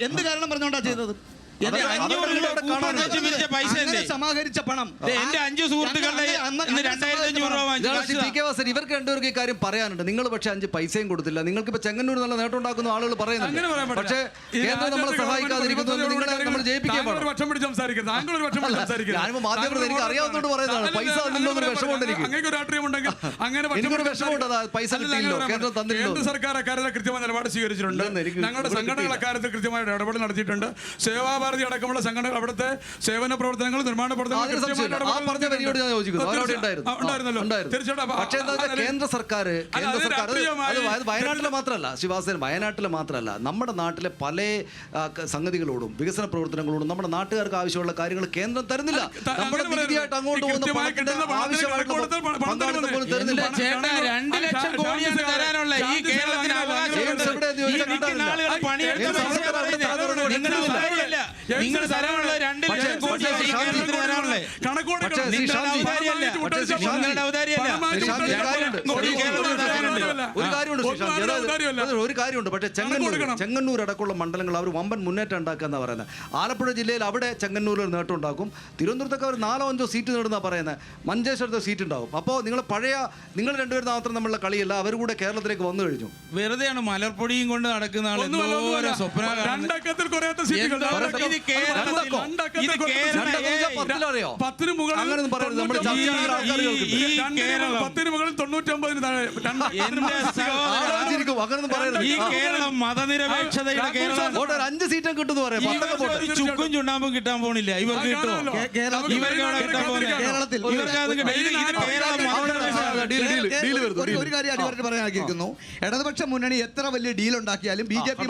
എന്ത് കാരണം പറഞ്ഞോണ്ടാ ചെയ്തത്? സമാഹരിച്ച പണം എന്റെ 5 സുഹൃത്തുക്കളുടെ 2500 രൂപ വാങ്ങിച്ചു. ഇവർക്ക് രണ്ടുപേർക്ക് ഈ കാര്യം പറയാനുണ്ട്. നിങ്ങൾ പക്ഷെ 5 പൈസയും കൊടുത്തില്ല. നിങ്ങൾക്ക് ഇപ്പൊ ചെങ്ങന്നൂർ നല്ല നേട്ടം ഉണ്ടാക്കുന്ന ആളുകൾ പറയുന്നുണ്ട്. പക്ഷേ കേന്ദ്രം നമ്മളെ സഹായിക്കാതിരിക്കുന്നു. നിങ്ങളെ നമ്മൾ ജയിപ്പിക്കാൻ ഞാനിപ്പോ മാധ്യമത്തിൽ എനിക്ക് അറിയാവുന്നതുകൊണ്ട് പറയുന്നതാണ്. പൈസ തന്നില്ലെന്നൊരു വിഷമമുണ്ടെനിക്ക്. എനിക്കൊരു വിഷമമുണ്ട്. പൈസ കിട്ടിയില്ലോ, കേന്ദ്രം തന്നില്ലോ. കേന്ദ്ര സർക്കാർ അക്കാര്യത്തിൽ കൃത്യമായ നിലപാട് സ്വീകരിച്ചിട്ടുണ്ട്. ഞങ്ങളുടെ സംഘടനകൾ അക്കാര്യത്തിൽ കൃത്യമായ ഇടപെടൽ നടത്തിയിട്ടുണ്ട്. സേവാഭാരതി അടക്കമുള്ള സംഘടനകൾ അവിടുത്തെ സേവന പ്രവർത്തനങ്ങൾ, നിർമ്മാണ പ്രവർത്തനങ്ങൾ കേന്ദ്ര സർക്കാർ വയനാട്ടിലെ മാത്രമല്ല ശിവാസൻ, വയനാട്ടിലെ മാത്രമല്ല നമ്മുടെ നാട്ടിലെ പല സംഗതികളോടും വികസന പ്രവർത്തനങ്ങളോടും നമ്മുടെ നാട്ടുകാർക്ക് ആവശ്യമുള്ള കാര്യങ്ങൾ കേന്ദ്രം തരുന്നില്ല. നമ്മുടെ നികുതിയായിട്ട് അങ്ങോട്ട് പോകുന്ന ആവശ്യമായിട്ടുള്ള പങ്കാളിത്തം പോലും തരുന്നില്ല. 2 ലക്ഷം കോടിയാണ് തരാനുള്ള ഈ കേരളത്തിന് അവകാശം. നിങ്ങൾ തരാനുള്ള 2 ലക്ഷം കോടി തരാനുള്ളേ ഒരു കാര്യമുണ്ട്. പക്ഷേ ചെങ്ങന്നൂർ അടക്കമുള്ള മണ്ഡലങ്ങൾ അവർ വമ്പൻ മുന്നേറ്റം ഉണ്ടാക്കുക പറയുന്നത്. ആലപ്പുഴ ജില്ലയിൽ അവിടെ ചെങ്ങന്നൂരിൽ നേട്ടം ഉണ്ടാക്കും. തിരുവനന്തപുരത്തൊക്കെ അവർ 4-5 സീറ്റ് നേടുന്ന പറയുന്നത്. മഞ്ചേശ്വരത്തെ സീറ്റ് ഉണ്ടാവും. അപ്പോൾ നിങ്ങൾ രണ്ടുപേരും മാത്രം നമ്മളുടെ കളിയല്ല, അവർ കൂടെ കേരളത്തിലേക്ക് വന്നു കഴിഞ്ഞു. വെറുതെയാണ് മലർപ്പൊടിയും കൊണ്ട് നടക്കുന്ന ആൾ സ്വപ്ന. കേരളം മതനിരപേക്ഷതയുടെ കേരളം. 5 സീറ്റും കിട്ടും പറയാം. ചുക്കും ചുണ്ണാമ്പും കിട്ടാൻ പോണില്ല ഇവർക്ക്. കിട്ടുമോ? ഒരു കാര്യം അടിവരട്ട് പറയാൻ ആഗ്രഹിക്കുന്നു. ഇടതുപക്ഷ മുന്നണി എത്ര വലിയ ഡീൽ ഉണ്ടാക്കിയാലും BJP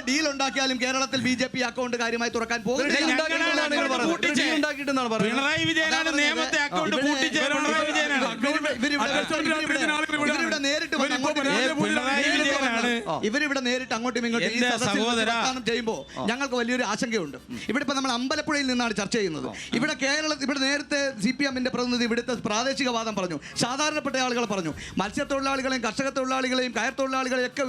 ഡീൽ ഉണ്ടാക്കിയാലും കേരളത്തിൽ BJP അക്കൗണ്ട് കാര്യമായി തുറക്കാൻ പോകുന്നില്ല. പിണറായി വിജയനാണ് നിയമത്തെ അക്കൗണ്ട് പൂട്ടിച്ചത്. പിണറായി വിജയനാണ് നേരിട്ട് പിണറായി വിജയനാണ് ഇവരിവിടെ നേരിട്ട് അങ്ങോട്ടും ഇങ്ങോട്ടും ഈ എന്റെ സദസ്സിൽ സഹോദരാ. പ്രസ്ഥാനം ചെയ്യുമ്പോൾ ഞങ്ങൾക്ക് വലിയൊരു ആശങ്കയുണ്ട്. ഇവിടെ ഇപ്പൊ നമ്മൾ അമ്പലപ്പുഴയിൽ നിന്നാണ് ചർച്ച ചെയ്യുന്നത്. ഇവിടെ ഇവിടെ നേരത്തെ CPM-ന്റെ പ്രതിനിധി ഇവിടുത്തെ പ്രാദേശികവാദം പറഞ്ഞു, സാധാരണപ്പെട്ട ആളുകൾ പറഞ്ഞു, മത്സ്യത്തൊഴിലാളികളെയും കർഷക തൊഴിലാളികളെയും കയർ തൊഴിലാളികളെയും ഒക്കെ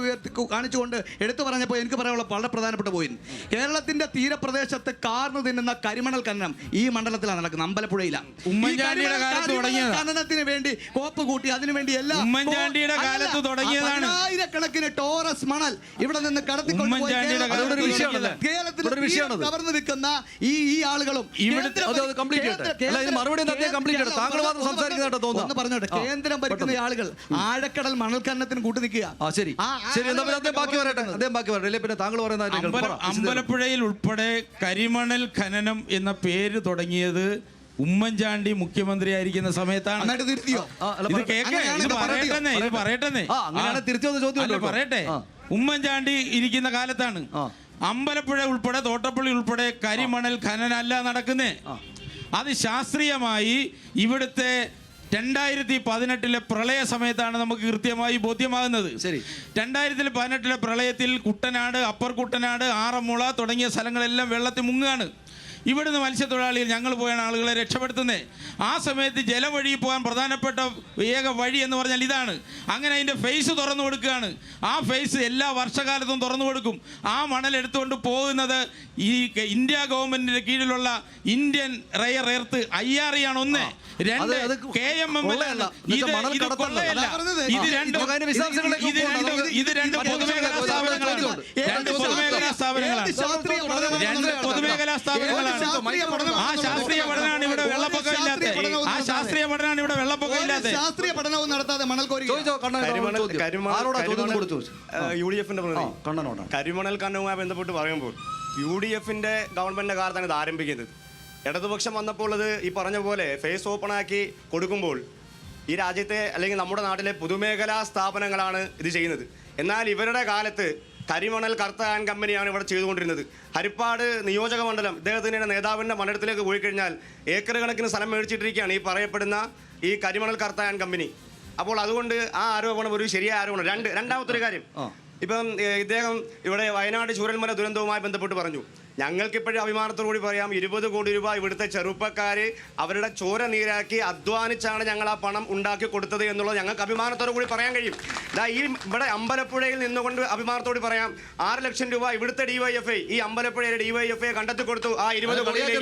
കാണിച്ചുകൊണ്ട് എടുത്തു പറഞ്ഞപ്പോൾ എനിക്ക് പറയാനുള്ള വളരെ പ്രധാനപ്പെട്ട പോയിന്റ്, കേരളത്തിന്റെ തീരപ്രദേശത്ത് കാർന്നു തിന്നുന്ന കരിമണൽ ഖനനം ഈ മണ്ഡലത്തിലാണ് നടക്കുന്നത്, അമ്പലപ്പുഴയിലാണ്. ഉമ്മൻചാണ്ടിയുടെ കാലത്ത് തുടങ്ങിയതാണ്. ഖനനത്തിന് വേണ്ടി കോപ്പ് കൂട്ടി അതിനുവേണ്ടി എല്ലാം ഉമ്മൻചാണ്ടിയുടെ കാലത്ത് തുടങ്ങിയതാണ്. ആയിരക്കണക്കിന് ടോറസ് മണൽ ഇവിടെ നിന്ന് കടത്തിക്കൊണ്ട് പോയി ഉമ്മൻചാണ്ടിയുടെ കാലത്ത് അതൊരു വിഷയമാണല്ലേ? കേരളത്തിൽ വിഷയമാണത്. കവർന്നു നിൽക്കുന്ന ഈ ആളുകളും ഇവിടുത്തെ കംപ്ലീറ്റ് ചെയ്യട്ടെ. അല്ല, ഇതിന് മറുപടി എന്താ കംപ്ലീറ്റ് ചെയ്യട്ടെ. താങ്കൾ മാത്രം സംസാരിക്കുന്നതായിട്ട് തോന്നുന്നു. ഒന്ന് പറഞ്ഞോട്ടെ, കേന്ദ്രം ഭരിക്കുന്ന ഈ ആളുകൾ ആഴക്കടൽ മണൽ ഖനനത്തിന് കൂട്ടു നിൽക്കുക. ശരി ശരി, എന്നാ പിന്നെ അദ്ദേഹം ബാക്കി പറയട്ടെ, അദ്ദേഹം ബാക്കി പറയട്ടെ. ഇല്ലേ പിന്നെ താങ്കൾ പറയുന്ന അമ്പലപ്പുഴയിൽ ഉൾപ്പെടെ കരിമണൽ ഖനനം എന്ന പേര് തുടങ്ങിയത് ഉമ്മൻചാണ്ടി മുഖ്യമന്ത്രി ആയിരിക്കുന്ന സമയത്താണ്. എന്നിട്ട് തിരുത്തിയോ? ഇത് കേൾക്കേ, ഇത് പറയട്ടെ അങ്ങനെയാണ് തിരിച്ചു ചോദ്യം പറയട്ടെ. ഉമ്മൻചാണ്ടി ഇരിക്കുന്ന കാലത്താണ് അമ്പലപ്പുഴ ഉൾപ്പെടെ തോട്ടപ്പള്ളി ഉൾപ്പെടെ കരിമണൽ ഖനനം അല്ല നടക്കുന്നേ. അത് ശാസ്ത്രീയമായി ഇവിടുത്തെ 2018 പ്രളയ സമയത്താണ് നമുക്ക് കൃത്യമായി ബോധ്യമാകുന്നത്. 2018 പ്രളയത്തിൽ കുട്ടനാട്, അപ്പർ കുട്ടനാട്, ആറന്മുള തുടങ്ങിയ സ്ഥലങ്ങളെല്ലാം വെള്ളത്തിൽ മുങ്ങുകയാണ്. ഇവിടുന്ന് മത്സ്യത്തൊഴിലാളികൾ ഞങ്ങൾ പോയാണ് ആളുകളെ രക്ഷപ്പെടുത്തുന്നത്. ആ സമയത്ത് ജലം വഴി പോകാൻ പ്രധാനപ്പെട്ട ഏക വഴി എന്ന് പറഞ്ഞാൽ ഇതാണ്. അങ്ങനെ അതിൻ്റെ ഫേസ് തുറന്നു കൊടുക്കുകയാണ്. ആ ഫേസ് എല്ലാ വർഷകാലത്തും തുറന്നു കൊടുക്കും. ആ മണൽ എടുത്തുകൊണ്ട് പോകുന്നത് ഈ ഇന്ത്യ ഗവൺമെന്റിന്റെ കീഴിലുള്ള ഇന്ത്യൻ റയർ എർത്ത് IRE ആണ്. ഒന്ന്, രണ്ട് KMM. ഇത് രണ്ട് പൊതുമേഖലാ സ്ഥാപനങ്ങളാണ്. ആ ശാസ്ത്രീയ പഠനമാണ് ഇവിടെ വെള്ളപ്പൊക്കം ഇല്ലാത്ത. ശാസ്ത്രീയ പഠനവും നടത്താതെ മണൽ കോരി UDF-ന്റെ കരിമണൽ ഖനനവുമായി ബന്ധപ്പെട്ട് പറയുമ്പോൾ UDF-ന്റെ ഗവൺമെന്റിന്റെ കാലത്താണ് ഇത് ആരംഭിക്കുന്നത്. ഇടതുപക്ഷം വന്നപ്പോൾ അത് ഈ പറഞ്ഞ പോലെ ഫേസ് ഓപ്പൺ ആക്കി കൊടുക്കുമ്പോൾ ഈ രാജ്യത്തെ അല്ലെങ്കിൽ നമ്മുടെ നാട്ടിലെ പൊതുമേഖലാ സ്ഥാപനങ്ങളാണ് ഇത് ചെയ്യുന്നത്. എന്നാൽ ഇവരുടെ കാലത്ത് കരിമണൽ കർത്താൻ കമ്പനിയാണ് ഇവിടെ ചെയ്തുകൊണ്ടിരുന്നത്. ഹരിപ്പാട് നിയോജക മണ്ഡലം ഇദ്ദേഹത്തിൻ്റെ നേതാവിൻ്റെ മണ്ഡലത്തിലേക്ക് പോയി കഴിഞ്ഞാൽ ഏക്കർ കണക്കിന് സ്ഥലം മേടിച്ചിട്ടിരിക്കുകയാണ് ഈ പറയപ്പെടുന്ന ഈ കരിമണൽ കർത്താൻ കമ്പനി. അപ്പോൾ അതുകൊണ്ട് ആ ആരോപണം ഒരു ശരിയായ ആരോപണം. രണ്ടാമത്തെ കാര്യം, ഇപ്പം ഇദ്ദേഹം ഇവിടെ വയനാട് ചൂരൽമല ദുരന്തവുമായി ബന്ധപ്പെട്ട് പറഞ്ഞു. ഞങ്ങൾക്കിപ്പോഴും അഭിമാനത്തോടുകൂടി പറയാം, 20 കോടി രൂപ ഇവിടുത്തെ ചെറുപ്പക്കാർ അവരുടെ ചോര നീരാക്കി അധ്വാനിച്ചാണ് ഞങ്ങൾ ആ പണം ഉണ്ടാക്കി കൊടുത്തത് എന്നുള്ളത് ഞങ്ങൾക്ക് അഭിമാനത്തോടു കൂടി പറയാൻ കഴിയും. ഇവിടെ അമ്പലപ്പുഴയിൽ നിന്നുകൊണ്ട് അഭിമാനത്തോട് പറയാം, 6 ലക്ഷം രൂപ ഇവിടുത്തെ DYFI ഈ അമ്പലപ്പുഴയിലെ DYFI കണ്ടെത്തി കൊടുത്തു. ആ 20 കോടിയിലേക്ക്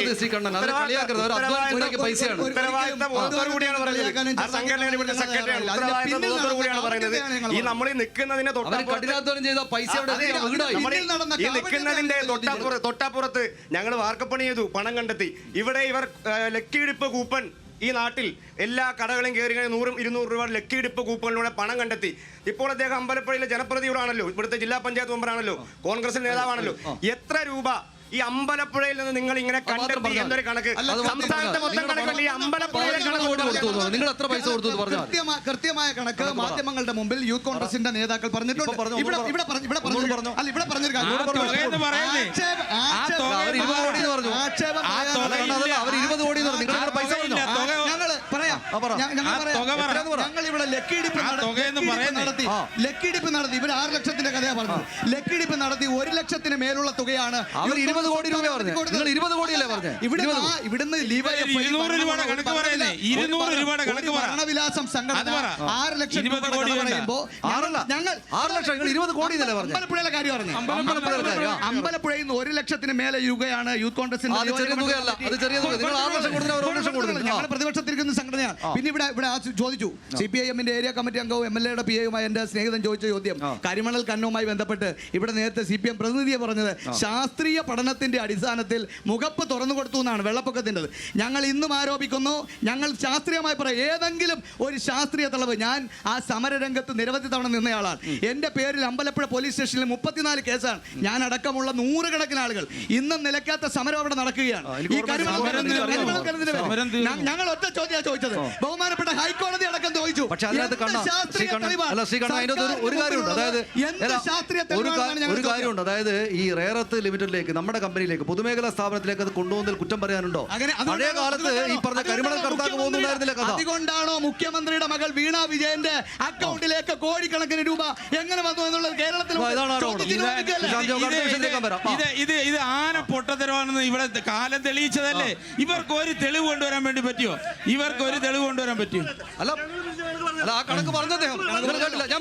ഉത്തരവാദിത്തത്തോടുകൂടിയാണ് പറയുന്നത്. ആ സംഘടനയാണ് ഇവിടുത്തെ സെക്രട്ടറിയാണ്. ഉത്തരവാദിത്തത്തോടുകൂടിയാണ് പറയുന്നത്. ഈ നമ്മൾ ഈ നിൽക്കുന്നതിന്റെ നിൽക്കുന്നതിന്റെ തൊട്ടപ്പുറത്ത് ഞങ്ങൾ വാർക്കപ്പണി ചെയ്തു, പണം കണ്ടെത്തി. ഇവിടെ ഇവർ ലക്കിയിടിപ്പ് കൂപ്പൺ ഈ നാട്ടിൽ എല്ലാ കടകളും കയറി 100-200 രൂപ ലക്കിയിടിപ്പ് കൂപ്പണിലൂടെ പണം കണ്ടെത്തി. ഇപ്പോൾ അദ്ദേഹം അമ്പലപ്പുഴയിലെ ജനപ്രതിനിധിയാണല്ലോ, ഇവിടുത്തെ ജില്ലാ പഞ്ചായത്ത് മെമ്പറാണല്ലോ, കോൺഗ്രസ് നേതാവാണല്ലോ. എത്ര രൂപ ഈ അമ്പലപ്പുഴയിൽ നിന്ന് നിങ്ങൾ ഇങ്ങനെ കണ്ടെത്തി എന്നൊരു കണക്ക് സംസ്ഥാനത്തെ മൊത്തം കണക്കല്ല, ഈ അമ്പലപ്പുഴയിലെ നിങ്ങൾ എത്ര പൈസ കൊടുത്തു? കൃത്യമായ കണക്ക് മാധ്യമങ്ങളുടെ മുമ്പിൽ യൂത്ത് കോൺഗ്രസിന്റെ നേതാക്കൾ പറഞ്ഞിട്ടുണ്ട്. ലക്കിടിപ്പ് നടത്തി ഇവർ 6 ലക്ഷത്തിന്റെ കഥയാ പറഞ്ഞത്. ലക്കിടിപ്പ് നടത്തി 1 ലക്ഷത്തിന് മേലുള്ള തുകയാണ്. 20 കോടി രൂപ പറഞ്ഞു. നിങ്ങൾ 20 കോടിയല്ലേ പറഞ്ഞത്? ഇവിടുന്ന് ഭരണവിലാസം സംഘടന 6 ലക്ഷം രൂപ പറയുമ്പോൾ 6 ലക്ഷം 20 കോടി അമ്പലപ്പുഴയിലെ കാര്യം പറഞ്ഞു. അമ്പലപ്പുഴയിൽ നിന്ന് 1 ലക്ഷത്തിന് മേലെ രൂപയാണ് യൂത്ത് കോൺഗ്രസിന്റെ. ഞങ്ങൾ പ്രതിപക്ഷത്തിരിക്കുന്ന സംഘടനയാണ്. പിന്നെ ഇവിടെ ചോദിച്ചു, CPIM-ന്റെ ഏരിയ കമ്മിറ്റി അംഗവും MLA-യുടെ PA-യുമായ എന്റെ സ്നേഹിതൻ ചോദിച്ച ചോദ്യം, കരിമണൽ ഖനനവുമായി ബന്ധപ്പെട്ട് ഇവിടെ നേരത്തെ CPM പ്രതിനിധിയെ പറഞ്ഞത് ശാസ്ത്രീയ പഠനത്തിന്റെ അടിസ്ഥാനത്തിൽ മുഖപ്പ് തുറന്നു കൊടുത്തു എന്നാണ് വെള്ളപ്പൊക്കത്തിൻ്റെ. ഞങ്ങൾ ഇന്നും ആരോപിക്കുന്നു, ഞങ്ങൾ ശാസ്ത്രീയമായി പറയാം, ഏതെങ്കിലും ഒരു ശാസ്ത്രീയ തെളിവ്. ഞാൻ ആ സമരരംഗത്ത് നിരവധി തവണ നിന്നയാളാണ്. എൻ്റെ പേരിൽ അമ്പലപ്പുഴ പോലീസ് സ്റ്റേഷനിൽ 34 കേസാണ്. ഞാൻ അടക്കമുള്ള 100 കണക്കിന് ആളുകൾ ഇന്നും നിലയ്ക്കാത്ത സമരം അവിടെ നടക്കുകയാണ്. ഈ ഞങ്ങൾ ഒറ്റ ചോദ്യമാണ് ചോദിച്ചത്, ബഹുമാനപ്പെട്ട ഹൈക്കോടതി അടക്കം ചോദിച്ചു. പക്ഷെ അതിനകത്ത് ഒരു കാര്യമുണ്ട്, അതായത് ഒരു കാര്യമുണ്ട്, അതായത് ഈ റേറത്ത് ലിമിറ്റഡിലേക്ക് നമ്മുടെ കമ്പനിയിലേക്ക് പൊതുമേഖലാ സ്ഥാപനത്തിലേക്ക് അത് കൊണ്ടുപോകുന്നതിൽ കുറ്റം പറയാനുണ്ടോ? പഴയ കാലത്ത് ഈ പറഞ്ഞ കരിമണൽ കടത്താൻ പോകുന്നുണ്ടായിരുന്നില്ല കഥ. അതുകൊണ്ടാണോ മുഖ്യമന്ത്രിയുടെ മകൾ വീണ വിജയന്റെ അക്കൗണ്ടിലേക്ക് കോടിക്കണക്കിന് രൂപ എങ്ങനെ വന്നു എന്നുള്ളത് കേരളത്തിൽ ഇത് ആന പൊട്ടത്തരമാണെന്ന് ഇവിടെ കാലം തെളിയിച്ചതല്ലേ? ഇവർക്ക് ഒരു തെളിവ് കൊണ്ടുവരാൻ വേണ്ടി പറ്റിയോ? ഇവർക്ക് ഒരു തെളിവ് കൊണ്ടുവരാൻ പറ്റിയോ? അല്ല അല്ല, ആ കണക്ക് പറഞ്ഞ അദ്ദേഹം ഞാൻ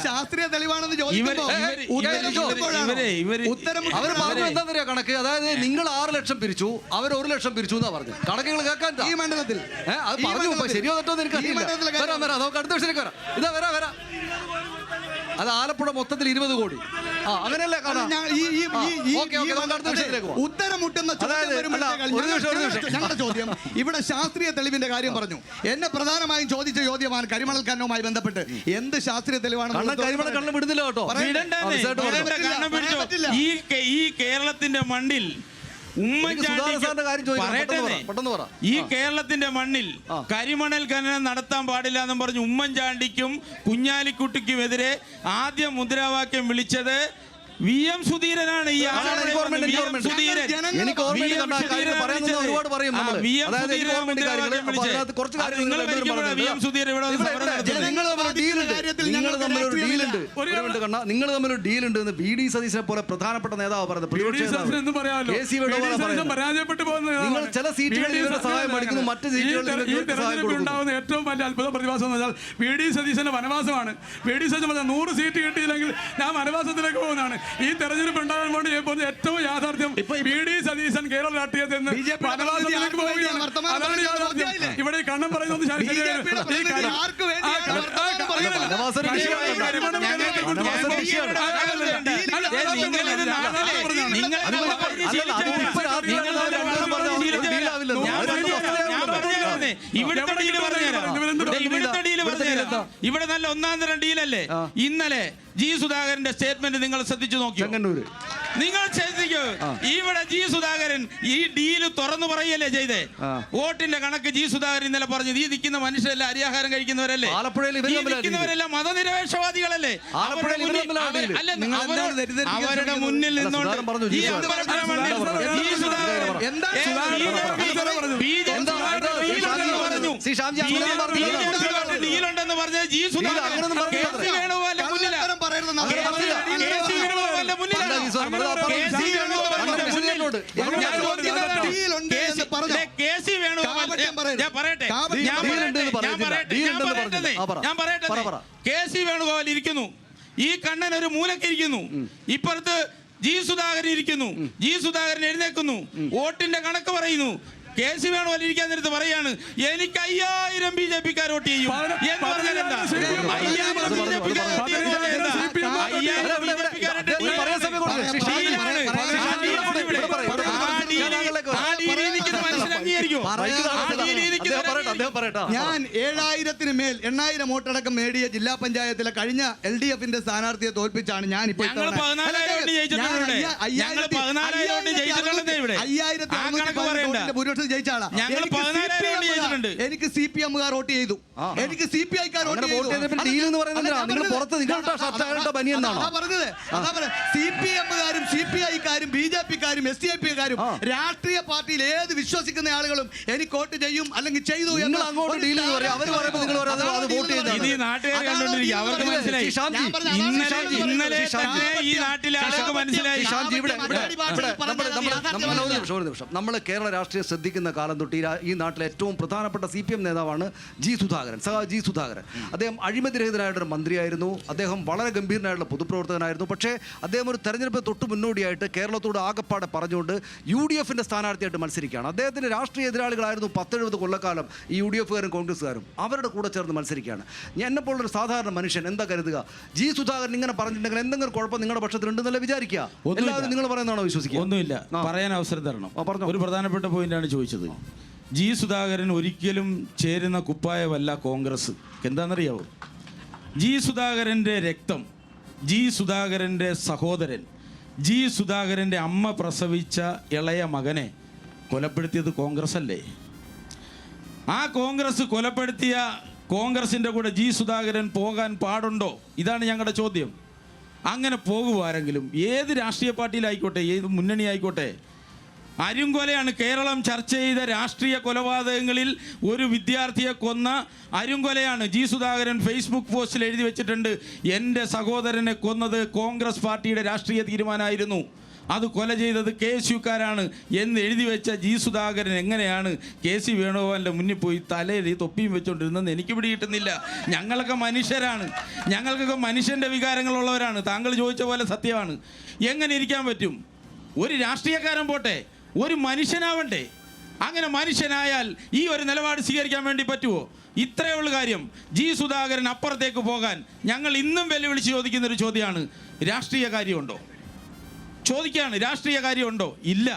ശാസ്ത്രീയ തെളിവാണെന്ന് അവർ പറഞ്ഞു എന്താ പറയാ കണക്ക്, അതായത് നിങ്ങൾ 6 ലക്ഷം പിരിച്ചു, അവർ 1 ലക്ഷം പിരിച്ചു എന്നാ പറഞ്ഞു. കണക്കുകൾ കേൾക്കാൻ ഈ മണ്ഡലത്തിൽ അത് പറഞ്ഞു ശരിയോ തെറ്റോ എനിക്ക് അറിയില്ല. നമുക്ക് അടുത്ത വിഷയത്തിലേക്ക് വരാം. ഇതാ വരാം. അത് ആലപ്പുഴ മൊത്തത്തിൽ 20 കോടി. അങ്ങനെയല്ലേ ഞങ്ങളുടെ ചോദ്യം ഇവിടെ ശാസ്ത്രീയ തെളിവിന്റെ കാര്യം പറഞ്ഞു. എന്നെ പ്രധാനമായും ചോദിച്ച ചോദ്യമാണ് കരിമണൽ ഖനനവുമായി ബന്ധപ്പെട്ട് എന്ത് ശാസ്ത്രീയ തെളിവാണ്? കണ്ണ് വിടുന്നില്ല കേട്ടോ. ഈ കേരളത്തിന്റെ മണ്ണിൽ ഈ കേരളത്തിന്റെ മണ്ണിൽ കരിമണൽ ഖനനം നടത്താൻ പാടില്ല എന്നും പറഞ്ഞ് ഉമ്മൻചാണ്ടിക്കും കുഞ്ഞാലിക്കുട്ടിക്കുമെതിരെ ആദ്യം മുദ്രാവാക്യം വിളിച്ചത് VM സുധീരനാണ്. ഈ നിങ്ങൾ തമ്മിൽ ഡീൽ ഉണ്ട് എന്ന് VD സതീശനെ പോലെ പ്രധാനപ്പെട്ട നേതാവ് പറയുന്നത്. നിങ്ങൾ ചില സീറ്റുകളിൽ സഹായം മേടിക്കുന്നു, മറ്റ് സീറ്റുകളിൽ ഏറ്റവും വലിയ അത്ഭുത പ്രതിഭാസം എന്ന് പറഞ്ഞാൽ VD സതീശന്റെ വനവാസമാണ്. VD സതീശൻ 100 സീറ്റ് കിട്ടിയില്ലെങ്കിൽ ഞാൻ വനവാസത്തിലേക്ക് പോകുന്നതാണ്. ഈ തെരഞ്ഞെടുപ്പ് ഉണ്ടാകാൻ വേണ്ടി പോകുന്ന ഏറ്റവും യാഥാർത്ഥ്യം VD സതീശൻ കേരള രാഷ്ട്രീയത്തിൽ നിന്ന് വനവാസത്തിലേക്ക് പോവുകയാണ്. അതാണ് യാഥാർത്ഥ്യം. ഇവിടെ ഈ കണ്ണം പറയുന്നത് ഇവിടെ നല്ല ഒന്നാം തരം ഡീലല്ലേ? ഇന്നലെ G സുധാകരന്റെ സ്റ്റേറ്റ്മെന്റ് നിങ്ങൾ ശ്രദ്ധിച്ചു നോക്കിയോ? നിങ്ങൾ ശ്രദ്ധിക്കോ? ഇവിടെ G സുധാകരൻ ഈ ഡീല് തുറന്നു പറയല്ലേ ചെയ്തേ? വോട്ടിന്റെ കണക്ക് G സുധാകരൻ ഇന്നലെ പറഞ്ഞു. ഈ നിൽക്കുന്ന മനുഷ്യരെല്ലാം അരിയാഹാരം കഴിക്കുന്നവരല്ലേ? ഇരിക്കുന്നവരെല്ലാം മതനിരപേക്ഷവാദികളല്ലേ? അവരുടെ മുന്നിൽ നിന്നുകൊണ്ട് ഡീലുണ്ടെന്ന് പറഞ്ഞ G സുധാകരൻ വേണുഗോപാൽ ഇരിക്കുന്നു, ഈ കണ്ണൻ ഒരു മൂലക്കിരിക്കുന്നു, ഇപ്പുറത്ത് G സുധാകരൻ ഇരിക്കുന്നു. G സുധാകരൻ എഴുന്നേക്കുന്നു, വോട്ടിന്റെ കണക്ക് പറയുന്നു. KC വേണുഗോപാൽ ഇരിക്കാൻ നേരത്ത് പറയാണ് എനിക്ക് 5000 BJP-ക്കാർ വോട്ട് ചെയ്യും എന്ന് പറഞ്ഞാൽ എന്താ? 5000 BJP-ക്കാർ വോട്ട് ഞാൻ 7000-ന് മേൽ 8000 വോട്ടടക്കം നേടിയ ജില്ലാ പഞ്ചായത്തിലെ കഴിഞ്ഞ LDF-ന്റെ സ്ഥാനാർത്ഥിയെ തോൽപ്പിച്ചാണ് ഞാൻ ഇപ്പോൾ ജയിച്ച ആളാ. എനിക്ക് CPM-കാർ വോട്ട് ചെയ്തു, എനിക്ക് CPI-ക്കാർ വോട്ട് ചെയ്തു. CPM-കാരും CPI-ക്കാരും BJP-ക്കാരും SDIP-ക്കാരും രാഷ്ട്രീയ പാർട്ടിയിൽ ഏത് വിശ്വസിക്കുന്ന ആളുകളും എനിക്ക് വോട്ട് ചെയ്യും അല്ലെങ്കിൽ ചെയ്തു എന്ന് നമ്മൾ കേരള രാഷ്ട്രീയം ശ്രദ്ധിക്കുന്ന കാലം തൊട്ട് ഈ നാട്ടിലെ ഏറ്റവും പ്രധാനപ്പെട്ട CPM നേതാവാണ് G സുധാകരൻ. G സുധാകരൻ അദ്ദേഹം അഴിമതിരഹിതനായിട്ടൊരു മന്ത്രിയായിരുന്നു. അദ്ദേഹം വളരെ ഗംഭീരനായിട്ടുള്ള പൊതുപ്രവർത്തകനായിരുന്നു. പക്ഷേ അദ്ദേഹം ഒരു തെരഞ്ഞെടുപ്പ് തൊട്ട് മുന്നോടിയായിട്ട് കേരളത്തോട് ആകപ്പാടെ പറഞ്ഞുകൊണ്ട് UDF-ന്റെ സ്ഥാനാർത്ഥിയായിട്ട് മത്സരിക്കുകയാണ്. അദ്ദേഹത്തിൻ്റെ രാഷ്ട്രീയ എതിരാളികളായിരുന്നു 10-70 കൊല്ലക്കാലം ഈ UDF-കാരും കോൺഗ്രസ്സുകാരും. അവരുടെ കൂടെ ചേർന്ന് മത്സരിക്കുകയാണ്. എന്നെപ്പോലൊരു സാധാരണ മനുഷ്യൻ എന്താ കരുതുക? G സുധാകരൻ ഇങ്ങനെ പറഞ്ഞിട്ടുണ്ടെങ്കിൽ എന്തെങ്കിലും കുഴപ്പം നിങ്ങളുടെ പക്ഷത്തിലുണ്ടെന്നല്ല വിചാരിക്കുക. എല്ലാവരും നിങ്ങൾ പറയുന്നതാണോ വിശ്വസിക്കുക? ഒന്നുമില്ല, പറയാൻ അവസരം തരണം. ഒരു പ്രധാനപ്പെട്ട പോയിന്റാണ് ചോദിച്ചത്. G സുധാകരൻ ഒരിക്കലും ചേരുന്ന കുപ്പായമല്ല കോൺഗ്രസ്. എന്താണെന്നറിയാവോ? G സുധാകരൻ്റെ രക്തം ജി സുധാകരൻ്റെ സഹോദരൻ, ജി സുധാകരൻ്റെ അമ്മ പ്രസവിച്ച ഇളയ മകനെ കൊലപ്പെടുത്തിയത് കോൺഗ്രസ് അല്ലേ? ആ കോൺഗ്രസ് കൊലപ്പെടുത്തിയ കോൺഗ്രസിൻ്റെ കൂടെ ജി സുധാകരൻ പോകാൻ പാടുണ്ടോ? ഇതാണ് ഞങ്ങളുടെ ചോദ്യം. അങ്ങനെ പോകുവാരെങ്കിലും ഏത് രാഷ്ട്രീയ പാർട്ടിയിലായിക്കോട്ടെ, ഏത് മുന്നണി ആയിക്കോട്ടെ, അരുംകൊലയാണ് കേരളം ചർച്ച ചെയ്ത രാഷ്ട്രീയ കൊലപാതകങ്ങളിൽ ഒരു വിദ്യാർത്ഥിയെ കൊന്ന അരുംകൊലയാണ്. ജി സുധാകരൻ ഫേസ്ബുക്ക് പോസ്റ്റിൽ എഴുതി വെച്ചിട്ടുണ്ട്, എൻ്റെ സഹോദരനെ കൊന്നത് കോൺഗ്രസ് പാർട്ടിയുടെ രാഷ്ട്രീയ തീരുമാനമായിരുന്നു, അത് കൊല ചെയ്തത് KSUക്കാരാണ് എന്ന് എഴുതി വെച്ച ജി സുധാകരൻ എങ്ങനെയാണ് KC വേണുഗോപാലിൻ്റെ മുന്നിൽ പോയി തലയിൽ ഈ തൊപ്പിയും വെച്ചുകൊണ്ടിരുന്നെന്ന് എനിക്ക് പിടികിട്ടുന്നില്ല. ഞങ്ങളൊക്കെ മനുഷ്യരാണ്, ഞങ്ങൾക്കൊക്കെ മനുഷ്യൻ്റെ വികാരങ്ങളുള്ളവരാണ്. താങ്കൾ ചോദിച്ച പോലെ സത്യമാണ്. എങ്ങനെ ഇരിക്കാൻ പറ്റും? ഒരു രാഷ്ട്രീയക്കാരൻ പോട്ടെ, ഒരു മനുഷ്യനാവണ്ടേ? അങ്ങനെ മനുഷ്യനായാൽ ഈ ഒരു നിലപാട് സ്വീകരിക്കാൻ വേണ്ടി പറ്റുമോ? ഇത്രയേ ഉള്ളൂ കാര്യം. ജി സുധാകരൻ അപ്പുറത്തേക്ക് പോകാൻ ഞങ്ങൾ ഇന്നും വെല്ലുവിളിച്ച് ചോദിക്കുന്നൊരു ചോദ്യമാണ്, രാഷ്ട്രീയ കാര്യമുണ്ടോ? ചോദിക്കുകയാണ്, രാഷ്ട്രീയ കാര്യമുണ്ടോ? ഇല്ല.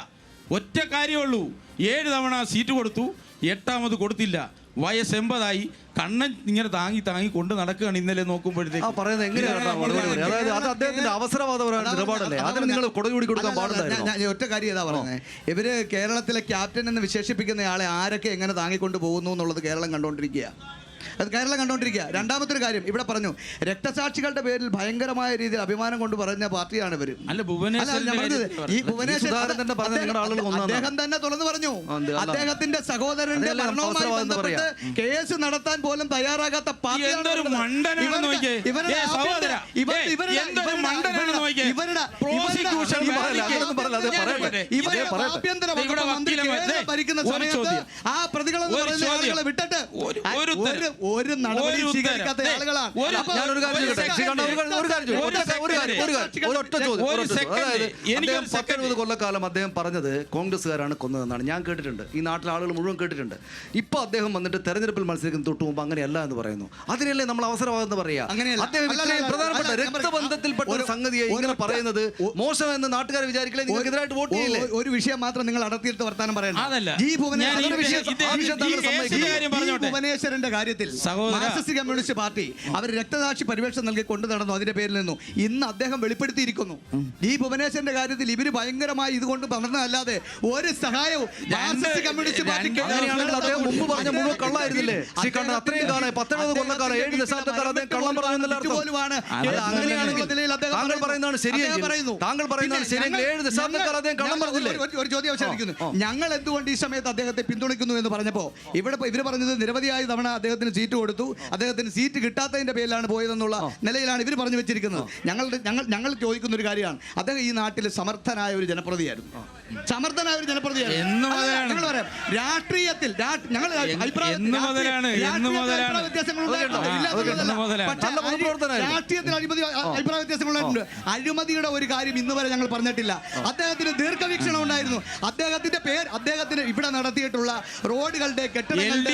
ഒറ്റ കാര്യമുള്ളൂ, 7 തവണ സീറ്റ് കൊടുത്തു, 8ാമത് കൊടുത്തില്ല. വയസ്സ് 80ആയി, കണ്ണൻ ഇങ്ങനെ താങ്ങി താങ്ങി കൊണ്ട് നടക്കുകയാണ്. ഇന്നലെ നോക്കുമ്പോഴത്തേക്ക് പറയുന്നത് എങ്ങനെയാണ്? അതായത് അത് അദ്ദേഹത്തിന്റെ അവസരവാദപരമായ നിലപാടല്ലേ? അതിന് നിങ്ങൾ കൊടുകൂടി കൊടുക്കാൻ പാടില്ല. ഒറ്റ കാര്യം ഏതാ പറയുന്നത്, ഇവര് കേരളത്തിലെ ക്യാപ്റ്റൻ എന്ന് വിശേഷിപ്പിക്കുന്ന ആളെ ആരൊക്കെ എങ്ങനെ താങ്ങിക്കൊണ്ട് പോകുന്നു എന്നുള്ളത് കേരളം കണ്ടുകൊണ്ടിരിക്കുക. അത് കേരളം കണ്ടുകൊണ്ടിരിക്കുക. രണ്ടാമത്തെ ഒരു കാര്യം ഇവിടെ പറഞ്ഞു, രക്തസാക്ഷികളുടെ പേരിൽ ഭയങ്കരമായ രീതിയിൽ അഭിമാനം കൊണ്ട് പറഞ്ഞ പാർട്ടിയാണ് ഇവർ. അല്ല, ഭുവനേശ്വർ ഈ ഭുവനേശ്വർ അദ്ദേഹം തന്നെ തുറന്നു പറഞ്ഞു, അദ്ദേഹത്തിന്റെ സഹോദരന്റെ മരണവുമായി ബന്ധപ്പെട്ട് കേസ് നടത്താൻ പോലും തയ്യാറാകാത്ത ഭരിക്കുന്ന സമയത്ത് ആ പ്രതികളെന്ന് പറയുന്ന ആളുകളെ വിട്ടിട്ട് ഒരു നടപടി സ്വീകരിക്കാത്ത ആളുകളാണ്. കൊല്ലക്കാലം അദ്ദേഹം പറഞ്ഞത് കോൺഗ്രസ്സുകാരാണ് കൊന്നതെന്നാണ് ഞാൻ കേട്ടിട്ടുണ്ട്. ഈ നാട്ടിലെ ആളുകൾ മുഴുവൻ കേട്ടിട്ടുണ്ട്. ഇപ്പൊ അദ്ദേഹം വന്നിട്ട് തെരഞ്ഞെടുപ്പിൽ മത്സരിക്കുന്ന തൊട്ട് മുമ്പ് അങ്ങനെയല്ല എന്ന് പറയുന്നു. അതിനല്ലേ നമ്മൾ അവസരവാദം പറയാ? അദ്ദേഹം ഇത്രയും പ്രധാനപ്പെട്ട രക്തബന്ധത്തിൽപ്പെട്ട ഒരു സംഗതിയെ ഇങ്ങനെ പറയുന്നത് മോശമെന്ന് നാട്ടുകാർ വിചാരിക്കില്ലേ? നിങ്ങൾക്കെതിരായിട്ട് വോട്ട് ചെയ്യില്ലേ? ഒരു വിഷയം മാത്രം നിങ്ങൾ അടർത്തിയിട്ട് വർത്താനം പറയണം. ഭുവനേശ്വരന്റെ കാര്യത്തിൽ മാർക്സിസ്റ്റ് കമ്മ്യൂണിസ്റ്റ് പാർട്ടി അവർ രക്തസാക്ഷി പരിവേഷ നൽകി കൊണ്ടു നടന്നു. അതിന്റെ പേരിൽ നിന്നു ഇന്ന് അദ്ദേഹം വെളിപ്പെടുത്തിയിരിക്കുന്നു. ഈ ഭുവനേശ്വരന്റെ കാര്യത്തിൽ ഇവര് ഭയങ്കരമായി ഇതുകൊണ്ട് പറഞ്ഞതല്ലാതെ ഒരു സഹായവും മാർക്സിസ്റ്റ് കമ്മ്യൂണിസ്റ്റ് പാർട്ടിക്ക് മുമ്പ് പറഞ്ഞ മുഴുവൻ കള്ളായിരുന്നില്ലേ? അത്രയും കാലം 19 കൊല്ലക്കാലം 7 ദശാബ്ദക്കാലം അദ്ദേഹം കള്ളം പറയുന്നതാണ്. താങ്കൾ പറയുന്നതാണ് ശരിയെങ്കിൽ, താങ്കൾ പറയുന്നതാണ് ശരിയെങ്കിൽ 7 ദശാബ്ദക്കാലം അദ്ദേഹം കള്ളം പറഞ്ഞില്ലേ? ഒരു ചോദ്യം അവസാനിക്കുന്നു, ഞങ്ങൾ എന്തുകൊണ്ട് ഈ സമയത്ത് അദ്ദേഹത്തെ പിന്തുണയ്ക്കുന്നു എന്ന് പറഞ്ഞപ്പോൾ ഇവര് പറഞ്ഞത് നിരവധിയായ തവണ അദ്ദേഹത്തിന് സീറ്റ് കൊടുത്തു, അദ്ദേഹത്തിന് സീറ്റ് കിട്ടാത്തതിന്റെ പേരിലാണ് പോയതെന്നുള്ള നിലയിലാണ് ഇവർ പറഞ്ഞു വെച്ചിരിക്കുന്നത്. ഞങ്ങൾ ചോദിക്കുന്ന ഒരു കാര്യമാണ്, അദ്ദേഹം ഈ നാട്ടിൽ സമർത്ഥനായ ഒരു ജനപ്രതിയായിരുന്നു. ഞങ്ങൾ പറയാം, രാഷ്ട്രീയത്തിൽ ഞങ്ങൾ രാഷ്ട്രീയത്തിൽ അഭിപ്രായ വ്യത്യാസങ്ങളുണ്ടായിട്ടുണ്ട്. അഴിമതിയുടെ ഒരു കാര്യം ഇന്ന് വരെ ഞങ്ങൾ പറഞ്ഞിട്ടില്ല. അദ്ദേഹത്തിന് ദീർഘവീക്ഷണം ഉണ്ടായിരുന്നു. അദ്ദേഹത്തിന് ഇവിടെ നടത്തിയിട്ടുള്ള റോഡുകളുടെ, കെട്ടിടങ്ങളുടെ,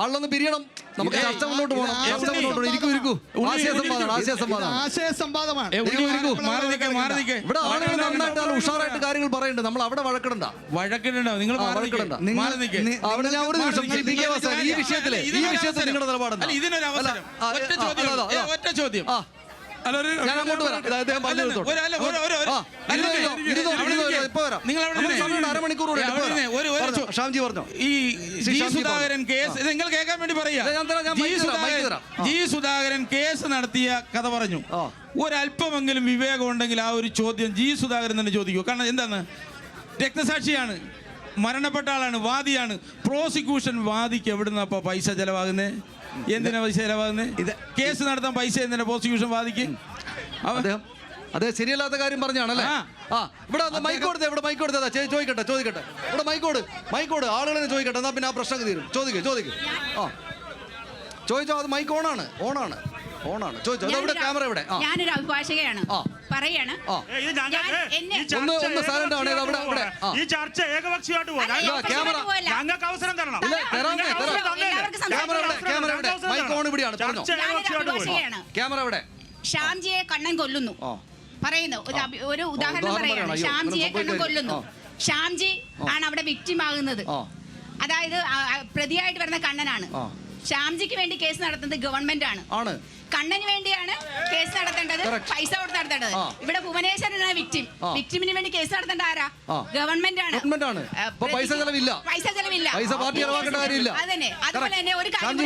ആളൊന്ന് പിരിയണം. നമുക്ക് ചർച്ച മുന്നോട്ട് പോകണം. ഇവിടെ ആളുകൾ നന്നായിട്ട് ഉഷാറായിട്ട് കാര്യങ്ങൾ പറയുന്നുണ്ട്. നമ്മൾ അവിടെ വഴക്കിടണ്ട. നിങ്ങൾ അവിടെ ഞാൻ ഒരു നിമിഷം ഈ വിഷയത്തിൽ നിങ്ങളുടെ നിലപാടെന്താ? ഒറ്റ ചോദ്യം. ഞാൻ അങ്ങോട്ട് വരാം. ഷാംജി പറഞ്ഞോ. ഈ ജി സുധാകരൻ കേസ് നിങ്ങൾ കേൾക്കാൻ വേണ്ടി പറയാ. ജി സുധാകരൻ കേസ് നടത്തിയ കഥ പറഞ്ഞു. ഒരല്പമെങ്കിലും വിവേകം ഉണ്ടെങ്കിൽ ആ ഒരു ചോദ്യം ജി സുധാകരൻ തന്നെ ചോദിക്കൂ. കാരണം എന്താണ്? രക്തസാക്ഷിയാണ്, മരണപ്പെട്ട ആളാണ്, വാദിയാണ്. പ്രോസിക്യൂഷൻ വാദിക്ക് എവിടുന്ന അപ്പൊ പൈസ ചെലവാകുന്നേ? എന്തിനാ പൈസ ചെലവാകുന്നത്? ഇത് കേസ് നടത്താൻ പൈസ എന്തിനാ പ്രോസിക്യൂഷൻ വാദിക്കും? അതെ, ശരിയല്ലാത്ത കാര്യം പറഞ്ഞാണല്ലേ? ഇവിടെ മൈക്ക് കൊടുത്തേ. ഇവിടെ മൈക്ക് കൊടുത്തതാ. ചോദിക്കട്ടെ. ഇവിടെ മൈക്കോട് ആളുകളെ ചോദിക്കട്ടെ. എന്നാ പിന്നെ ആ പ്രശ്നം തീരും. ചോദിക്കും. ചോദിച്ചോ. അത് മൈക്ക് ഓണാണ്. ചോദിച്ചോ. ഇവിടെ ക്യാമറ ഇവിടെ. ഞാനൊരു അഭിഭാഷകയാണ്, പറയാണ്. ഒന്ന് സൈലന്റ് ആണ്. ഈ ചർച്ച ഏകപക്ഷീയമായിട്ട് ക്യാമറ ഞങ്ങൾക്ക് അവസരം തരണം. മൈക്ക് ഓൺ ഇവിടെ ശരിയാണ്, പറഞ്ഞോ. ചർച്ച ഞാനൊരു ഏകപക്ഷീയമായിട്ട് പോയി. അഭിഭാഷകയാണ്. ക്യാമറ എവിടെ? ഷ്യാംജിയെ കണ്ണൻ കൊല്ലുന്നു പറയുന്നു. ഒരു ഉദാഹരണം ഉദാഹരണം പറയാണ്. പറയണം. അയ്യോ, ഷ്യാംജിയെ അങ്ങനെ കണ്ണൻ കൊല്ലുന്നു. ഷ്യാംജി ആണ് അവിടെ വിക്ടിം ആകുന്നത്. അതായത് പ്രതിയായിട്ട് വരുന്ന കണ്ണനാണ്. ഷ്യാംജിക്ക് വേണ്ടി കേസ് നടത്തുന്നത് ഗവൺമെന്റ് ആണ്. കണ്ണന് വേണ്ടിയാണ് കേസ് നടത്തേണ്ടത്, പൈസ കൊടുത്ത് നടത്തേണ്ടത്. ഇവിടെ ഭുവനേശ്വരനാണ് വിക്ടിം. വിക്ടിമിന് വേണ്ടി കേസ് നടത്തേണ്ട ആരാ? ഗവൺമെന്റ് ആണ്. പൈസ ചെലവില്ല, പൈസ ചെലവില്ല, പൈസ പാർട്ടി ചെലവാക്കേണ്ട കാര്യമില്ല. അതന്നെ. അതുപോലെ തന്നെ ഒരു കാര്യം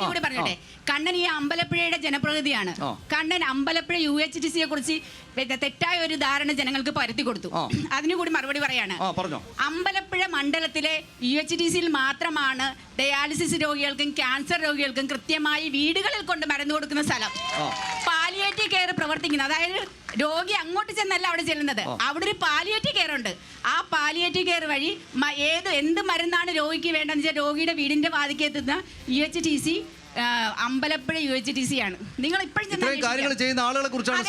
കൂടി പറഞ്ഞോട്ടെ. കണ്ണൻ ഈ അമ്പലപ്പുഴയുടെ ജനപ്രതിനിധിയാണ്. കണ്ണൻ അമ്പലപ്പുഴ UHTC യെ കുറിച്ച് തെറ്റായ ഒരു ധാരണ ജനങ്ങൾക്ക് പരത്തി കൊടുത്തു. അതിനു കൂടി മറുപടി പറയാണ്. അമ്പലപ്പുഴ മണ്ഡലത്തിലെ UHTC മാത്രമാണ് ഡയാലിസിസ് രോഗികൾക്കും ക്യാൻസർ രോഗികൾക്കും കൃത്യമായി വീടുകളിൽ കൊണ്ട് മരുന്ന് കൊടുക്കുന്ന സ്ഥലം. പാലിയേറ്റീവ് കെയർ പ്രവർത്തിക്കുന്നത്, അതായത് രോഗി അങ്ങോട്ട് ചെന്നല്ല അവിടെ ചെല്ലുന്നത്, അവിടെ ഒരു പാലിയേറ്റീവ് കെയർ ഉണ്ട്. ആ പാലിയേറ്റീവ് കെയർ വഴി എന്ത് മരുന്നാണ് രോഗിക്ക് വേണ്ടതെന്ന് വെച്ചാൽ രോഗിയുടെ വീടിന്റെ വാതിക്കെത്തുന്ന UHTC അമ്പലപ്പുഴ UHTC ആണ്. നിങ്ങൾ ഇപ്പോഴും കാര്യങ്ങൾ ചെയ്യുന്ന ആളുകളെ കുറിച്ചാണ്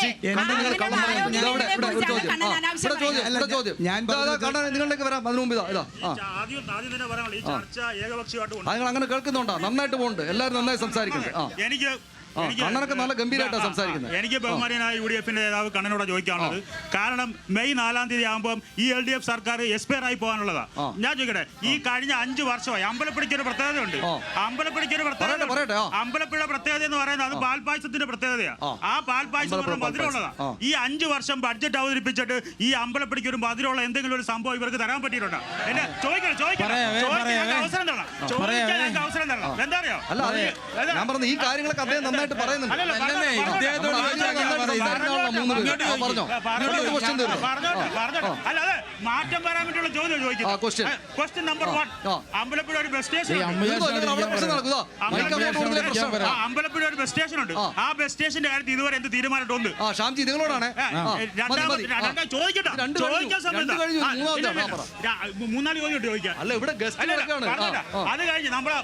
നിങ്ങളിലേക്ക് വരാം. അതിനു മുമ്പ് ആദ്യം തന്നെ പറയാനുള്ള ഈ ചർച്ച ഏകപക്ഷീയമായിട്ട് നിങ്ങൾ അങ്ങനെ കേൾക്കുന്നുണ്ടോ? നന്നായിട്ട് പോകുന്നുണ്ട്, എല്ലാവരും നന്നായി സംസാരിക്കുന്നുണ്ട്. കണ്ണനൊക്കെ നല്ല ഗംഭീരമായിട്ടാണ് സംസാരിക്കുന്നത്. എനിക്ക് ബഹുമാനിയായ UDF നേതാവ് കണ്ണനോട് ചോദിക്കാനുള്ളത്, കാരണം മെയ് 4-ാം തീയതി ആകുമ്പോൾ ഈ LDF സർക്കാർ എക്സ്പയർ ആയി പോകാനുള്ളതാ. ഞാൻ ചോദിക്കട്ടെ, ഈ കഴിഞ്ഞ 5 വർഷമായി അമ്പലപ്പുഴയ്ക്ക് ഒരു പ്രത്യേകതയുണ്ട്. അമ്പലപ്പുഴയ്ക്ക് ഒരു പ്രത്യേകത, അമ്പലപ്പുഴ പ്രത്യേകത എന്ന് പറയുന്നത് അത് പാൽപ്പായസത്തിന്റെ പ്രത്യേകതയാണ്. ആ പാൽപ്പായസം മധുരമുള്ളതാ. ഈ 5 വർഷം ബഡ്ജറ്റ് അവതരിപ്പിച്ചിട്ട് ഈ അമ്പലപ്പുഴയ്ക്ക് ഒരു മധുരമുള്ള എന്തെങ്കിലും ഒരു സംഭവം ഇവർക്ക് തരാൻ പറ്റിയിട്ടുണ്ടോ? എന്നെ ചോദിക്കണം, അവസരം തരണം, ചോദിക്കാൻ അവസരം തരണം. എന്താ അറിയോ? ഞാൻ പറഞ്ഞ ഈ കാര്യങ്ങളൊക്കെ അദ്ദേഹം നന്നായിട്ട് പറയുന്നുണ്ട്. അല്ലാതെ മാറ്റം വരാൻ വേണ്ടിയുള്ള ചോദ്യം ചോദിക്കുന്നത്. ക്വസ്റ്റ്യൻ നമ്പർ 1, അമ്പലപ്പുഴ ഒരു ബസ് സ്റ്റേഷൻ അമ്പലപ്പുഴ ഒരു ബസ് സ്റ്റേഷൻ ഉണ്ട്. ആ ബസ് സ്റ്റേഷന്റെ കാര്യത്തിൽ ഇതുവരെ എന്ത് തീരുമാനമുണ്ട്? ഷാംജി നിങ്ങളോടാണ് ചോദിക്കട്ടെ, ചോദിക്കാൻ സമയത്ത് 3-4 ചോദ്യം ചോദിക്കാം. അത് കഴിഞ്ഞ് നമ്മളെ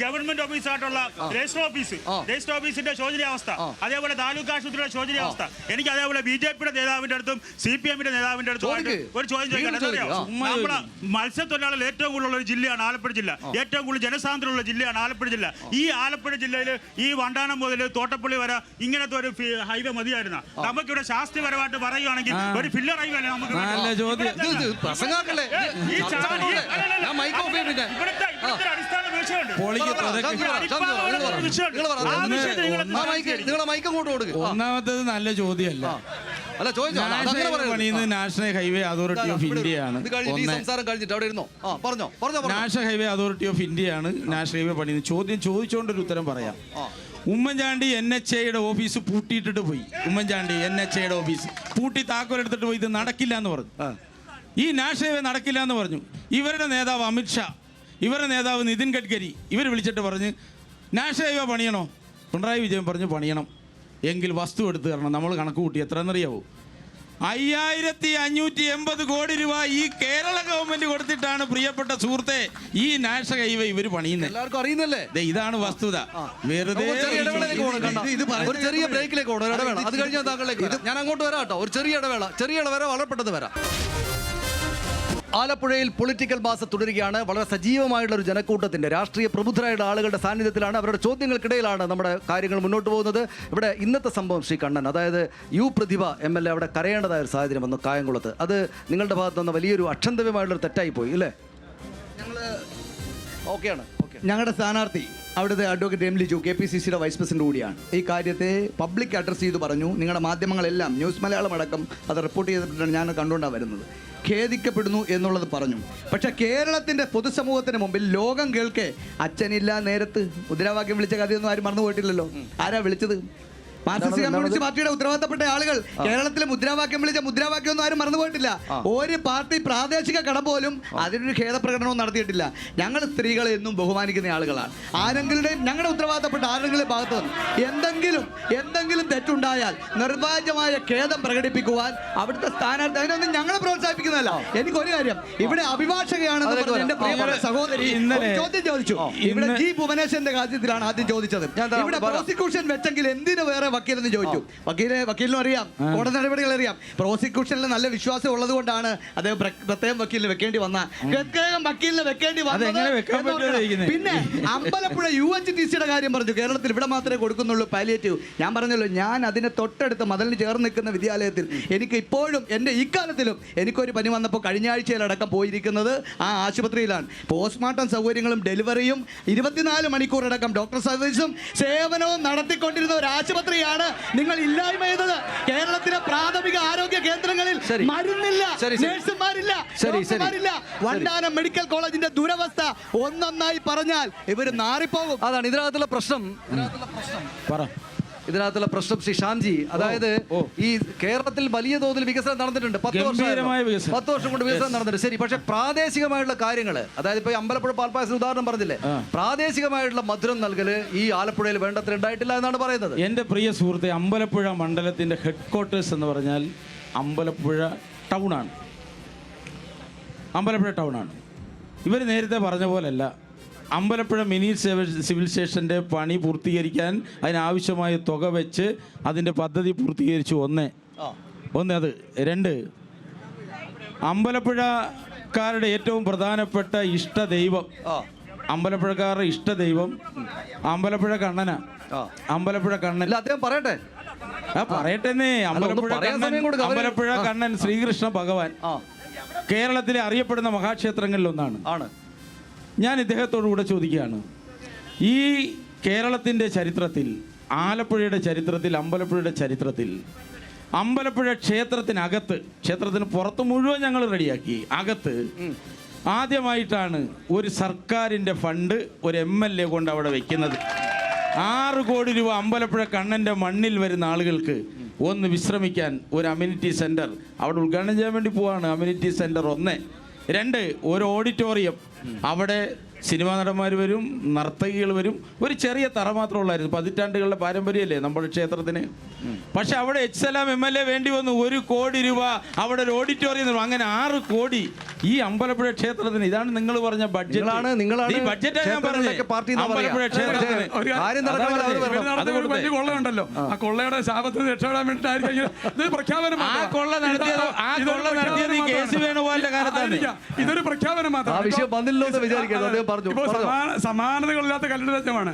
ഗവൺമെന്റ് ഓഫീസായിട്ടുള്ള രജിസ്റ്റർ ഓഫീസിന്റെ ശോചനീയാവസ്ഥ, അതേപോലെ താലൂക്ക് ആശുപത്രിയുടെ ശോചനീയാവസ്ഥ, എനിക്ക് അതേപോലെ BJP-യുടെ നേതാവിന്റെ അടുത്തും CPM-ന്റെ നേതാവിന്റെ അടുത്തും ഒരു ചോദ്യം ചോദിക്കാൻ. നമ്മളെ മത്സ്യത്തൊഴിലാളികൾ ഏറ്റവും കൂടുതലുള്ള ഒരു ജില്ലയാണ് ആലപ്പുഴ ജില്ല. ഏറ്റവും കൂടുതൽ ജനസാന്ദ്രമുള്ള ജില്ലയാണ് ആലപ്പുഴ ജില്ല. ഈ ആലപ്പുഴ ജില്ലയിൽ ഈ വണ്ടാനം മുതൽ തോട്ടപ്പള്ളി വരെ ഇങ്ങനത്തെ ഒരു ഹൈവേ മതിയായിരുന്ന നമുക്കിവിടെ ശാസ്ത്രീയപരമായിട്ട് പറയുകയാണെങ്കിൽ ഒരു ഫില്ലർ ഹൈവേ അല്ലേ നമുക്ക്? ഇവിടുത്തെ അടിസ്ഥാന വിഷയമുണ്ട്. ഒന്നാമത്തത് നല്ല ചോദ്യമല്ല. നാഷണൽ ഹൈവേ അതോറിറ്റി ഓഫ് ഇന്ത്യയാണ്. നാഷണൽ ഹൈവേ അതോറിറ്റി ഓഫ് ഇന്ത്യയാണ് നാഷണൽ ഹൈവേ പണിയുന്നത്. ചോദ്യം ചോദിച്ചുകൊണ്ടൊരു ഉത്തരം പറയാം. ഉമ്മൻചാണ്ടി NHAയുടെ ഓഫീസ് പൂട്ടിയിട്ടിട്ട് പോയി. ഉമ്മൻചാണ്ടി NHAയുടെ ഓഫീസ് പൂട്ടി താക്കോലെടുത്തിട്ട് പോയി. ഇത് നടക്കില്ല എന്ന് പറഞ്ഞു. ഈ നാഷണൽ ഹൈവേ നടക്കില്ല എന്ന് പറഞ്ഞു. ഇവരുടെ നേതാവ് അമിത്ഷാ, ഇവരുടെ നേതാവ് നിതിൻ ഗഡ്കരി ഇവർ വിളിച്ചിട്ട് പറഞ്ഞ് നാഷണൽ ഹൈവേ പണിയണോ? പിണറായി വിജയൻ പറഞ്ഞു പണിയണം, എങ്കിൽ വസ്തു എടുത്ത് തരണം. നമ്മൾ കണക്ക് കൂട്ടി എത്രയെന്നറിയാവോ? 5580 കോടി രൂപ ഈ കേരള ഗവൺമെന്റ് കൊടുത്തിട്ടാണ് പ്രിയപ്പെട്ട സുഹൃത്തെ ഈ നാഷണൽ ഹൈവേ ഇവർ പണിയുന്നത്. എല്ലാവർക്കും അറിയുന്നല്ലേ? ഇതാണ് വസ്തുത. വെറുതെ ഒരു ചെറിയ ബ്രേക്കിലേക്ക് പോകണം, ഒരു ഇടവേള. അത് കഴിഞ്ഞാൽ താങ്കളിലേക്ക് ഞാൻ അങ്ങോട്ട് വരാം കേട്ടോ. ഒരു ചെറിയ ഇടവേള വളരെ പെട്ടെന്ന് വരാം. ആലപ്പുഴയിൽ പൊളിറ്റിക്കൽ മാസ് തുടരുകയാണ്. വളരെ സജീവമായിട്ടുള്ള ഒരു ജനക്കൂട്ടത്തിൻ്റെ രാഷ്ട്രീയ പ്രബുദ്ധരായുള്ള ആളുകളുടെ സാന്നിധ്യത്തിലാണ്, അവരുടെ ചോദ്യങ്ങൾക്കിടയിലാണ് നമ്മുടെ കാര്യങ്ങൾ മുന്നോട്ട് പോകുന്നത്. ഇവിടെ ഇന്നത്തെ സംഭവം ശ്രീ കണ്ണൻ, അതായത് പ്രതിഭ MLA അവിടെ കരയേണ്ടതായ ഒരു സാഹചര്യം വന്നു കായംകുളത്ത്. അത് നിങ്ങളുടെ ഭാഗത്ത് നിന്ന് വലിയൊരു അക്ഷന്തവ്യമായിട്ടുള്ളൊരു തെറ്റായിപ്പോയി അല്ലേ? ഞങ്ങളുടെ സ്ഥാനാർത്ഥി അവിടുത്തെ അഡ്വക്കേറ്റ് എം ലിജു KPCCയുടെ വൈസ് പ്രസിഡന്റ് കൂടിയാണ്. ഈ കാര്യത്തെ പബ്ലിക് അഡ്രസ്സ് ചെയ്ത് പറഞ്ഞു. നിങ്ങളുടെ മാധ്യമങ്ങളെല്ലാം ന്യൂസ് മലയാളം അടക്കം അത് റിപ്പോർട്ട് ചെയ്തിട്ടാണ് ഞാൻ കണ്ടുകൊണ്ടാണ് വരുന്നത്. ഖേദിക്കപ്പെടുന്നു എന്നുള്ളത് പറഞ്ഞു. പക്ഷെ കേരളത്തിൻ്റെ പൊതുസമൂഹത്തിന് മുമ്പിൽ ലോകം കേൾക്കെ അച്ഛനില്ല നേരത്ത് മുദ്രാവാക്യം വിളിച്ച കഥയൊന്നും ആരും മറന്നു പോയിട്ടില്ലല്ലോ. ആരാ വിളിച്ചത്? മാർക്സിസ്റ്റ് കമ്മ്യൂണിസ്റ്റ് പാർട്ടിയുടെ ഉത്തരവാദിത്തപ്പെട്ട ആളുകൾ കേരളത്തിൽ മുദ്രാവാക്യം വിളിച്ച മുദ്രാവാക്യമൊന്നും ആരും മറന്നുപോയിട്ടില്ല. ഒരു പാർട്ടി പ്രാദേശിക കടം പോലും അതിനൊരു ഖേദപ്രകടനവും നടത്തിയിട്ടില്ല. ഞങ്ങൾ സ്ത്രീകളെ എന്നും ബഹുമാനിക്കുന്ന ആളുകളാണ്. ആരെങ്കിലും ഞങ്ങളുടെ ഉത്തരവാദിത്തപ്പെട്ട ആരെങ്കിലും ഭാഗത്ത് എന്തെങ്കിലും തെറ്റുണ്ടായാൽ നിർവാജ്യമായ ഖേദം പ്രകടിപ്പിക്കുവാൻ അവിടുത്തെ സ്ഥാനാർത്ഥി അതിനൊന്നും ഞങ്ങളെ പ്രോത്സാഹിപ്പിക്കുന്നതല്ല. എനിക്കൊരു കാര്യം, ഇവിടെ അഭിഭാഷകയാണെന്ന് പറഞ്ഞ എന്റെ പ്രിയപ്പെട്ട സഹോദരി ചോദ്യം ചോദിച്ചു. ഇവിടെ G. ഭുവനേശ്വരന്റെ കാര്യത്തിലാണ് ആദ്യം ചോദിച്ചത്. ഇവിടെ പ്രോസിക്യൂഷൻ വെച്ചെങ്കിൽ എന്തിനു വേറെ വക്കീലെന്ന് ചോദിച്ചു. വക്കീലിനും അറിയാം, കോടതി നടപടികൾ അറിയാം. പ്രോസിക്യൂഷനിൽ നല്ല വിശ്വാസം ഉള്ളത് കൊണ്ടാണ് അദ്ദേഹം പ്രത്യേകം വക്കീലിന് വെക്കേണ്ടി വന്നത്. പിന്നെ അമ്പലപ്പുഴ UHTCയുടെ കാര്യം പറഞ്ഞു. കേരളത്തിൽ ഇവിടെ മാത്രമേ കൊടുക്കുന്നുള്ളൂ പാലിയേറ്റീവ്. ഞാൻ പറഞ്ഞല്ലോ, ഞാൻ അതിനെ തൊട്ടടുത്ത് മതിലിന് ചേർന്ന് നിൽക്കുന്ന വിദ്യാലയത്തിൽ എനിക്ക് ഇപ്പോഴും എൻ്റെ ഇക്കാലത്തിലും എനിക്കൊരു പനി വന്നപ്പോൾ കഴിഞ്ഞ ആഴ്ചയിലടക്കം പോയിരിക്കുന്നത് ആ ആശുപത്രിയിലാണ്. പോസ്റ്റ്മോർട്ടം സൗകര്യങ്ങളും ഡെലിവറിയും 24 മണിക്കൂറടക്കം ഡോക്ടർ സർവീസും സേവനവും നടത്തിക്കൊണ്ടിരുന്ന ഒരു ആശുപത്രിയാണ് നിങ്ങൾ ഇല്ലായ്മ ചെയ്തത്. കേരളത്തിലെ പ്രാഥമിക ആരോഗ്യ കേന്ദ്രങ്ങളിൽ മരുന്നില്ല, നഴ്സുമാരില്ല, ഡോക്ടർമാരില്ല. വണ്ടാനം മെഡിക്കൽ കോളേജിന്റെ ദുരവസ്ഥ ഒന്നൊന്നായി പറഞ്ഞാൽ ഇവർ നാറിപ്പോകും. അതാണ് ഇതിനകത്തുള്ള പ്രശ്നം. ഇതിനകത്തുള്ള പ്രശ്നം ശ്രീ ഷാൻജി, അതായത് ഈ കേരളത്തിൽ വലിയ തോതിൽ വികസനം നടന്നിട്ടുണ്ട്. 10 വർഷം കൊണ്ട് വികസനം നടന്നിട്ടുണ്ട്. ശരി, പക്ഷെ പ്രാദേശികമായിട്ടുള്ള കാര്യങ്ങൾ, അതായത് ഇപ്പൊ അമ്പലപ്പുഴ പാൽപ്പായസം ഉദാഹരണം പറഞ്ഞില്ലേ, പ്രാദേശികമായിട്ടുള്ള മധുരം നൽകല് ഈ ആലപ്പുഴയിൽ വേണ്ടത്ര ഉണ്ടായിട്ടില്ല എന്നാണ് പറയുന്നത്. എൻ്റെ പ്രിയ സുഹൃത്തെ, അമ്പലപ്പുഴ മണ്ഡലത്തിന്റെ ഹെഡ്ക്വാർട്ടേഴ്സ് എന്ന് പറഞ്ഞാൽ അമ്പലപ്പുഴ ടൗണാണ്. അമ്പലപ്പുഴ ടൗണാണ്. ഇവർ നേരത്തെ പറഞ്ഞ പോലല്ല, അമ്പലപ്പുഴ മിനി സിവിൽ സ്റ്റേഷൻ്റെ പണി പൂർത്തീകരിക്കാൻ അതിനാവശ്യമായ തുക വെച്ച് അതിൻ്റെ പദ്ധതി പൂർത്തീകരിച്ചു. ഒന്ന് അത്. 2, അമ്പലപ്പുഴക്കാരുടെ ഏറ്റവും പ്രധാനപ്പെട്ട ഇഷ്ടദൈവം, അമ്പലപ്പുഴക്കാരുടെ ഇഷ്ടദൈവം അമ്പലപ്പുഴ കണ്ണനാ. അമ്പലപ്പുഴ കണ്ണൻ അദ്ദേഹം പറയട്ടെ. പറയട്ടെന്നേ. അമ്പലപ്പുഴ കണ്ണൻ ശ്രീകൃഷ്ണ ഭഗവാൻ കേരളത്തിലെ അറിയപ്പെടുന്ന മഹാക്ഷേത്രങ്ങളിൽ ഒന്നാണ്. ഞാൻ ഇദ്ദേഹത്തോടു കൂടെ ചോദിക്കുകയാണ്, ഈ കേരളത്തിൻ്റെ ചരിത്രത്തിൽ, ആലപ്പുഴയുടെ ചരിത്രത്തിൽ, അമ്പലപ്പുഴയുടെ ചരിത്രത്തിൽ, അമ്പലപ്പുഴ ക്ഷേത്രത്തിനകത്ത്, ക്ഷേത്രത്തിന് പുറത്ത് മുഴുവൻ ഞങ്ങൾ റെഡിയാക്കി, അകത്ത് ആദ്യമായിട്ടാണ് ഒരു സർക്കാരിൻ്റെ ഫണ്ട് ഒരു MLA കൊണ്ട് അവിടെ വെക്കുന്നത്. 6 കോടി രൂപ അമ്പലപ്പുഴ കണ്ണൻ്റെ മണ്ണിൽ വരുന്ന ആളുകൾക്ക് ഒന്ന് വിശ്രമിക്കാൻ ഒരു അമ്യൂണിറ്റി സെൻറ്റർ അവിടെ ഉദ്ഘാടനം ചെയ്യാൻ വേണ്ടി പോവാണ്. Amenity centre 1. 2, ഒരു ഓഡിറ്റോറിയം. അവിടെ സിനിമാ നടന്മാർ വരും, നർത്തകികൾ വരും. ഒരു ചെറിയ തറ മാത്രമേ ഉള്ളായിരുന്നു. 10 പതിറ്റാണ്ടുകളുടെ പാരമ്പര്യമല്ലേ നമ്മുടെ ക്ഷേത്രത്തിന്. പക്ഷെ അവിടെ എച്ച്സലാം MLA വേണ്ടി വന്നു. 1 കോടി രൂപ അവിടെ ഒരു ഓഡിറ്റോറിയം. അങ്ങനെ 6 കോടി ഈ അമ്പലപ്പുഴ ക്ഷേത്രത്തിന്. ഇതാണ് നിങ്ങൾ പറഞ്ഞ ബഡ്ജറ്റ്. അമ്പലപ്പുഴ ക്ഷേത്രത്തിന് വലിയ കൊള്ളയുണ്ടല്ലോ, ആ കൊള്ളയുടെ ശാപത്തിന് രക്ഷപ്പെടാൻ വേണ്ടിയിട്ടായിരിക്കും ഇത് പ്രഖ്യാപനം. ഇതൊരു പ്രഖ്യാപനം മാത്രം. സമാനതകളില്ലാത്ത കല്ലിടമാണ്.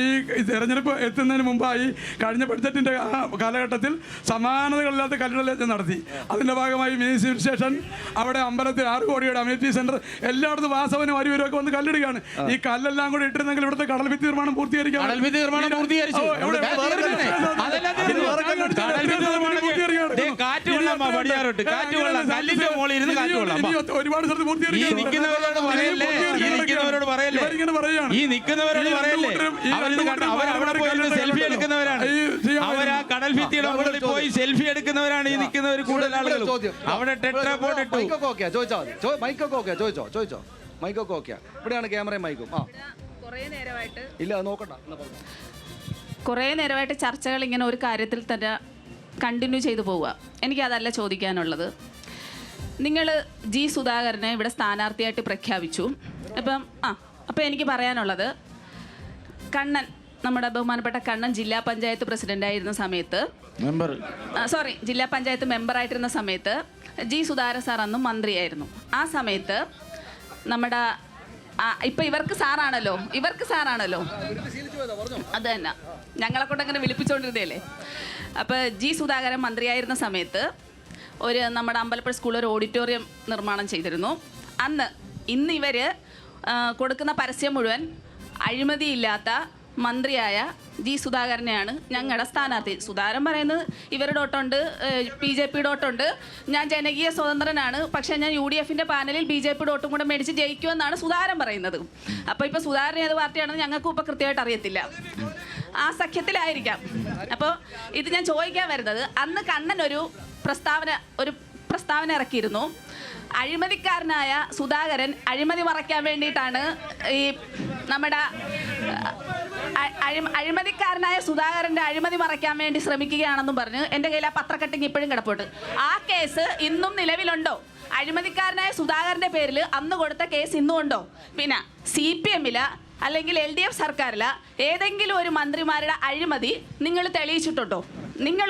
ഈ തെരഞ്ഞെടുപ്പ് എത്തുന്നതിന് മുമ്പായി കഴിഞ്ഞ ബഡ്ജറ്റിന്റെ കാലഘട്ടത്തിൽ സമാനതകളില്ലാത്ത കല്ലിടലേറ്റം നടത്തി. അതിന്റെ ഭാഗമായി മിനി സിവിൽ സ്റ്റേഷൻ, അവിടെ അമ്പലത്തിൽ 6 കോടിയുടെ അമ്യൂണിറ്റി സെന്റർ, എല്ലായിടത്തും വാസവനും അരിവരും വന്ന് കല്ലിടുകയാണ്. ഈ കല്ലെല്ലാം കൂടി ഇട്ടിരുന്നെങ്കിൽ ഇവിടുത്തെ കടൽഭിത്തി നിർമ്മാണം പൂർത്തീകരിക്കാം. ഒരുപാട് സ്ഥലത്ത് ഈ നിൽക്കുന്നവരോട് പറയല്ലേ, സെൽഫി എടുക്കുന്നവരാണ്. അവർ ആ കടൽ ഭിത്തിയുടെ മുകളിൽ പോയി സെൽഫി എടുക്കുന്നവരാണ് ഈ നിൽക്കുന്നവർ. കൂടുതൽ ആളുകൾ അവിടെ ടെട്രാപോഡ് ഇട്ടു. ചോദിച്ചോ. ഇവിടെയാണ് ക്യാമറയും മൈക്കും. ഇല്ല, നോക്കണ്ട. കുറേ നേരമായിട്ട് ചർച്ചകൾ ഇങ്ങനെ ഒരു കാര്യത്തിൽ തന്നെ കണ്ടിന്യൂ ചെയ്തു പോവുക. എനിക്കതല്ല ചോദിക്കാനുള്ളത്. നിങ്ങൾ ജി സുധാകരനെ ഇവിടെ സ്ഥാനാർത്ഥിയായിട്ട് പ്രഖ്യാപിച്ചു. അപ്പം എനിക്ക് പറയാനുള്ളത്, കണ്ണൻ, നമ്മുടെ ബഹുമാനപ്പെട്ട കണ്ണൻ ജില്ലാ പഞ്ചായത്ത് പ്രസിഡൻ്റായിരുന്ന സമയത്ത്, ജില്ലാ പഞ്ചായത്ത് മെമ്പറായിട്ടിരുന്ന സമയത്ത് ജി സുധാകരൻ സാർ അന്നും മന്ത്രിയായിരുന്നു. ആ സമയത്ത് നമ്മുടെ ഇപ്പം ഇവർക്ക് സാറാണല്ലോ അത് തന്നെ, ഞങ്ങളെ കൊണ്ട് അങ്ങനെ വിളിപ്പിച്ചുകൊണ്ടിരുന്നതല്ലേ. അപ്പോൾ ജി സുധാകരൻ മന്ത്രിയായിരുന്ന സമയത്ത് നമ്മുടെ അമ്പലപ്പുഴ സ്കൂളിൽ ഒരു ഓഡിറ്റോറിയം നിർമ്മാണം ചെയ്തിരുന്നു. ഇന്ന് ഇവർ കൊടുക്കുന്ന പരസ്യം മുഴുവൻ അഴിമതിയില്ലാത്ത മന്ത്രിയായ ജി സുധാകരനെയാണ് ഞങ്ങളുടെ സ്ഥാനാർത്ഥി. സുധാകരൻ പറയുന്നത് ഇവരുടെ ഒട്ടുണ്ട്, BJPയുടെ ഒട്ടുണ്ട്, ഞാൻ ജനകീയ സ്വതന്ത്രനാണ്, പക്ഷേ ഞാൻ UDFന്റെ പാനലിൽ BJPയുടെ ഒട്ടും കൂടെ മേടിച്ച് ജയിക്കുമെന്നാണ് സുധാകരൻ പറയുന്നത്. അപ്പോൾ ഇപ്പോൾ സുധാകരൻ ഏത് പാർട്ടിയാണെന്ന് ഞങ്ങൾക്കും ഇപ്പോൾ കൃത്യമായിട്ട് അറിയത്തില്ല. ആ സഖ്യത്തിലായിരിക്കാം. അപ്പോൾ ഇത് ഞാൻ ചോദിക്കാൻ വരുന്നത്, അന്ന് കണ്ണൻ ഒരു പ്രസ്താവന ഇറക്കിയിരുന്നു. അഴിമതിക്കാരനായ സുധാകരൻ അഴിമതി മറയ്ക്കാൻ വേണ്ടിയിട്ടാണ് ഈ നമ്മുടെ അഴിമതിക്കാരനായ സുധാകരൻ്റെ അഴിമതി മറയ്ക്കാൻ വേണ്ടി ശ്രമിക്കുകയാണെന്നും പറഞ്ഞ് എൻ്റെ കയ്യിൽ ആ പത്രക്കട്ടിങ് ഇപ്പോഴും കിടപ്പുണ്ട്. ആ കേസ് ഇന്നും നിലവിലുണ്ടോ? അഴിമതിക്കാരനായ സുധാകരൻ്റെ പേരിൽ അന്ന് കൊടുത്ത കേസ് ഇന്നും ഉണ്ടോ? പിന്നെ CPMൽ അല്ലെങ്കിൽ LDF സർക്കാരിൽ ഏതെങ്കിലും ഒരു മന്ത്രിമാരുടെ അഴിമതി നിങ്ങൾ തെളിയിച്ചിട്ടുണ്ടോ? നിങ്ങൾ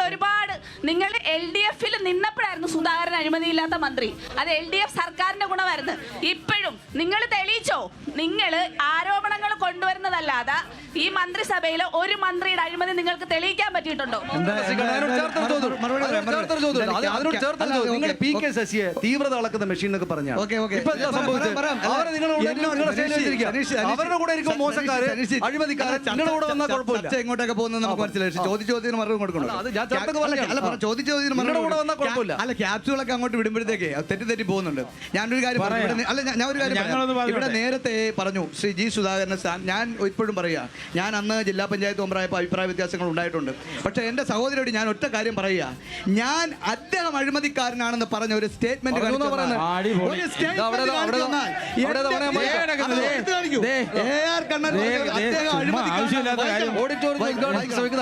LDFിൽ നിന്നപ്പോഴായിരുന്നു സുധാകരൻ അഴിമതിയില്ലാത്ത മന്ത്രി. അത് LDF സർക്കാരിന്റെ ഗുണമായിരുന്നു. ഇപ്പോഴും നിങ്ങൾ തെളിയിച്ചോ? നിങ്ങൾ ആരോപണങ്ങൾ കൊണ്ടുവരുന്നതല്ലാതെ ഈ മന്ത്രിസഭയിൽ ഒരു മന്ത്രിയുടെ അഴിമതി നിങ്ങൾക്ക് തെളിയിക്കാൻ പറ്റിയിട്ടുണ്ടോ? നിങ്ങൾ PK ശശിയെ തീവ്രത അളക്കുന്ന മെഷീൻ എന്നൊക്കെ പറഞ്ഞാൽ അവരുടെ കൂടെ ഇരിക്കും മോശക്കാര്, അഴിമതിക്കാര്. നിങ്ങളുടെ കൂടെ വന്നാൽ കുഴപ്പമില്ല. എങ്ങോട്ടൊക്കെ പോകുന്നത് നമുക്ക് മനസ്സിലായി. ചോദ്യത്തിന് മറുപടി കൊടുക്കണം. അല്ല, ക്യാപ്സുകളൊക്കെ അങ്ങോട്ട് വിടുമ്പോഴത്തേക്ക് തെറ്റി പോകുന്നുണ്ട്. ഞാനൊരു കാര്യം ഇവിടെ നേരത്തെ പറഞ്ഞു ശ്രീ ജി സുധാകരൻ. ഞാൻ ഇപ്പോഴും പറയുക, ഞാൻ അന്ന് ജില്ലാ പഞ്ചായത്ത് മെമ്പറായപ്പോൾ അഭിപ്രായ വ്യത്യാസങ്ങൾ ഉണ്ടായിട്ടുണ്ട്. പക്ഷെ എൻ്റെ സഹോദരിയോട് ഞാൻ ഒറ്റ കാര്യം പറയുക, ഞാൻ അദ്ദേഹം അഴിമതിക്കാരനാണെന്ന് പറഞ്ഞ ഒരു സ്റ്റേറ്റ്മെന്റ്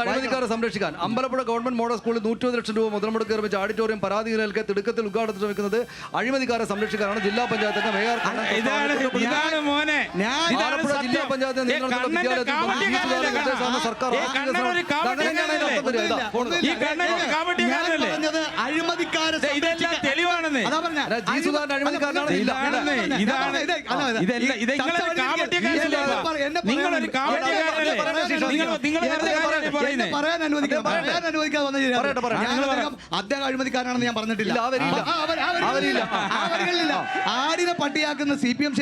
അഴിമതിക്കാരെ സംരക്ഷിക്കാൻ അമ്പലപ്പുഴ ഗവൺമെന്റ് മോഡൽ സ്കൂളിൽ 120 ലക്ഷം രൂപ മുതൽ മുടക്കി നിർമ്മിച്ച ഓഡിറ്റോറിയം പരാതി നിലനിൽക്കെ തിടുക്കത്തിൽ ഉദ്ഘാടനം ശ്രമിക്കുന്നത് അഴിമതിക്കാരെ സംരക്ഷിക്കാനാണ് ജില്ലാ പഞ്ചായത്ത് മേയർ ജില്ലാ പഞ്ചായത്ത് സർക്കാർ അദ്ദേഹം അഴിമതിക്കാരനാണെന്ന് ഞാൻ പറഞ്ഞിട്ടില്ല. ആടിനെ പട്ടിയാക്കുന്ന CPM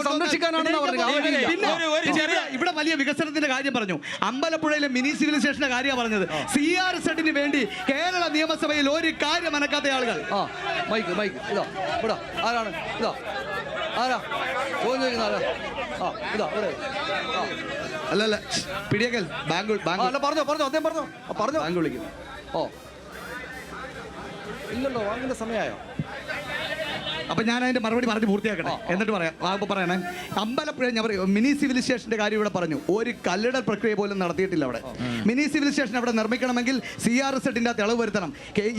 സംരക്ഷിക്കാനാണെന്ന് പറഞ്ഞു. ഇവിടെ വലിയ വികസനത്തിന്റെ കാര്യം പറഞ്ഞു. അമ്പലപ്പുഴയിലെ മിനി സിവിൽ സ്റ്റേഷന്റെ കാര്യമാണ് പറഞ്ഞത്. CRZ വേണ്ടി കേരള നിയമസഭയിൽ ഒരു കാര്യം അനക്കാത്ത ആളുകൾ. ആരാണ് ഇതാ? ആരാ ചോദിക്കുന്ന ആരാ? അല്ലല്ല, പിടിയക്കൽ ബാങ്ക് അല്ല, പറഞ്ഞോ അദ്ദേഹം പറഞ്ഞോ ബാങ്ക് വിളിക്കും. ഇല്ലല്ലോ, വാങ്ങിന്റെ സമയമായോ? അപ്പൊ ഞാൻ അതിന്റെ മറുപടി പറഞ്ഞ് പൂർത്തിയാക്കട്ടെ, എന്നിട്ട് പറയാം. പറയണേ, അമ്പലപ്പുഴ ഞാൻ പറയും മിനി സിവിൽ സ്റ്റേഷന്റെ കാര്യം ഇവിടെ പറഞ്ഞു. ഒരു കല്ലിടൽ പ്രക്രിയ പോലും നടത്തിയിട്ടില്ല അവിടെ. മിനി സിവിൽ സ്റ്റേഷൻ അവിടെ നിർമ്മിക്കണമെങ്കിൽ CRZ തെളിവ് വരുത്തണം.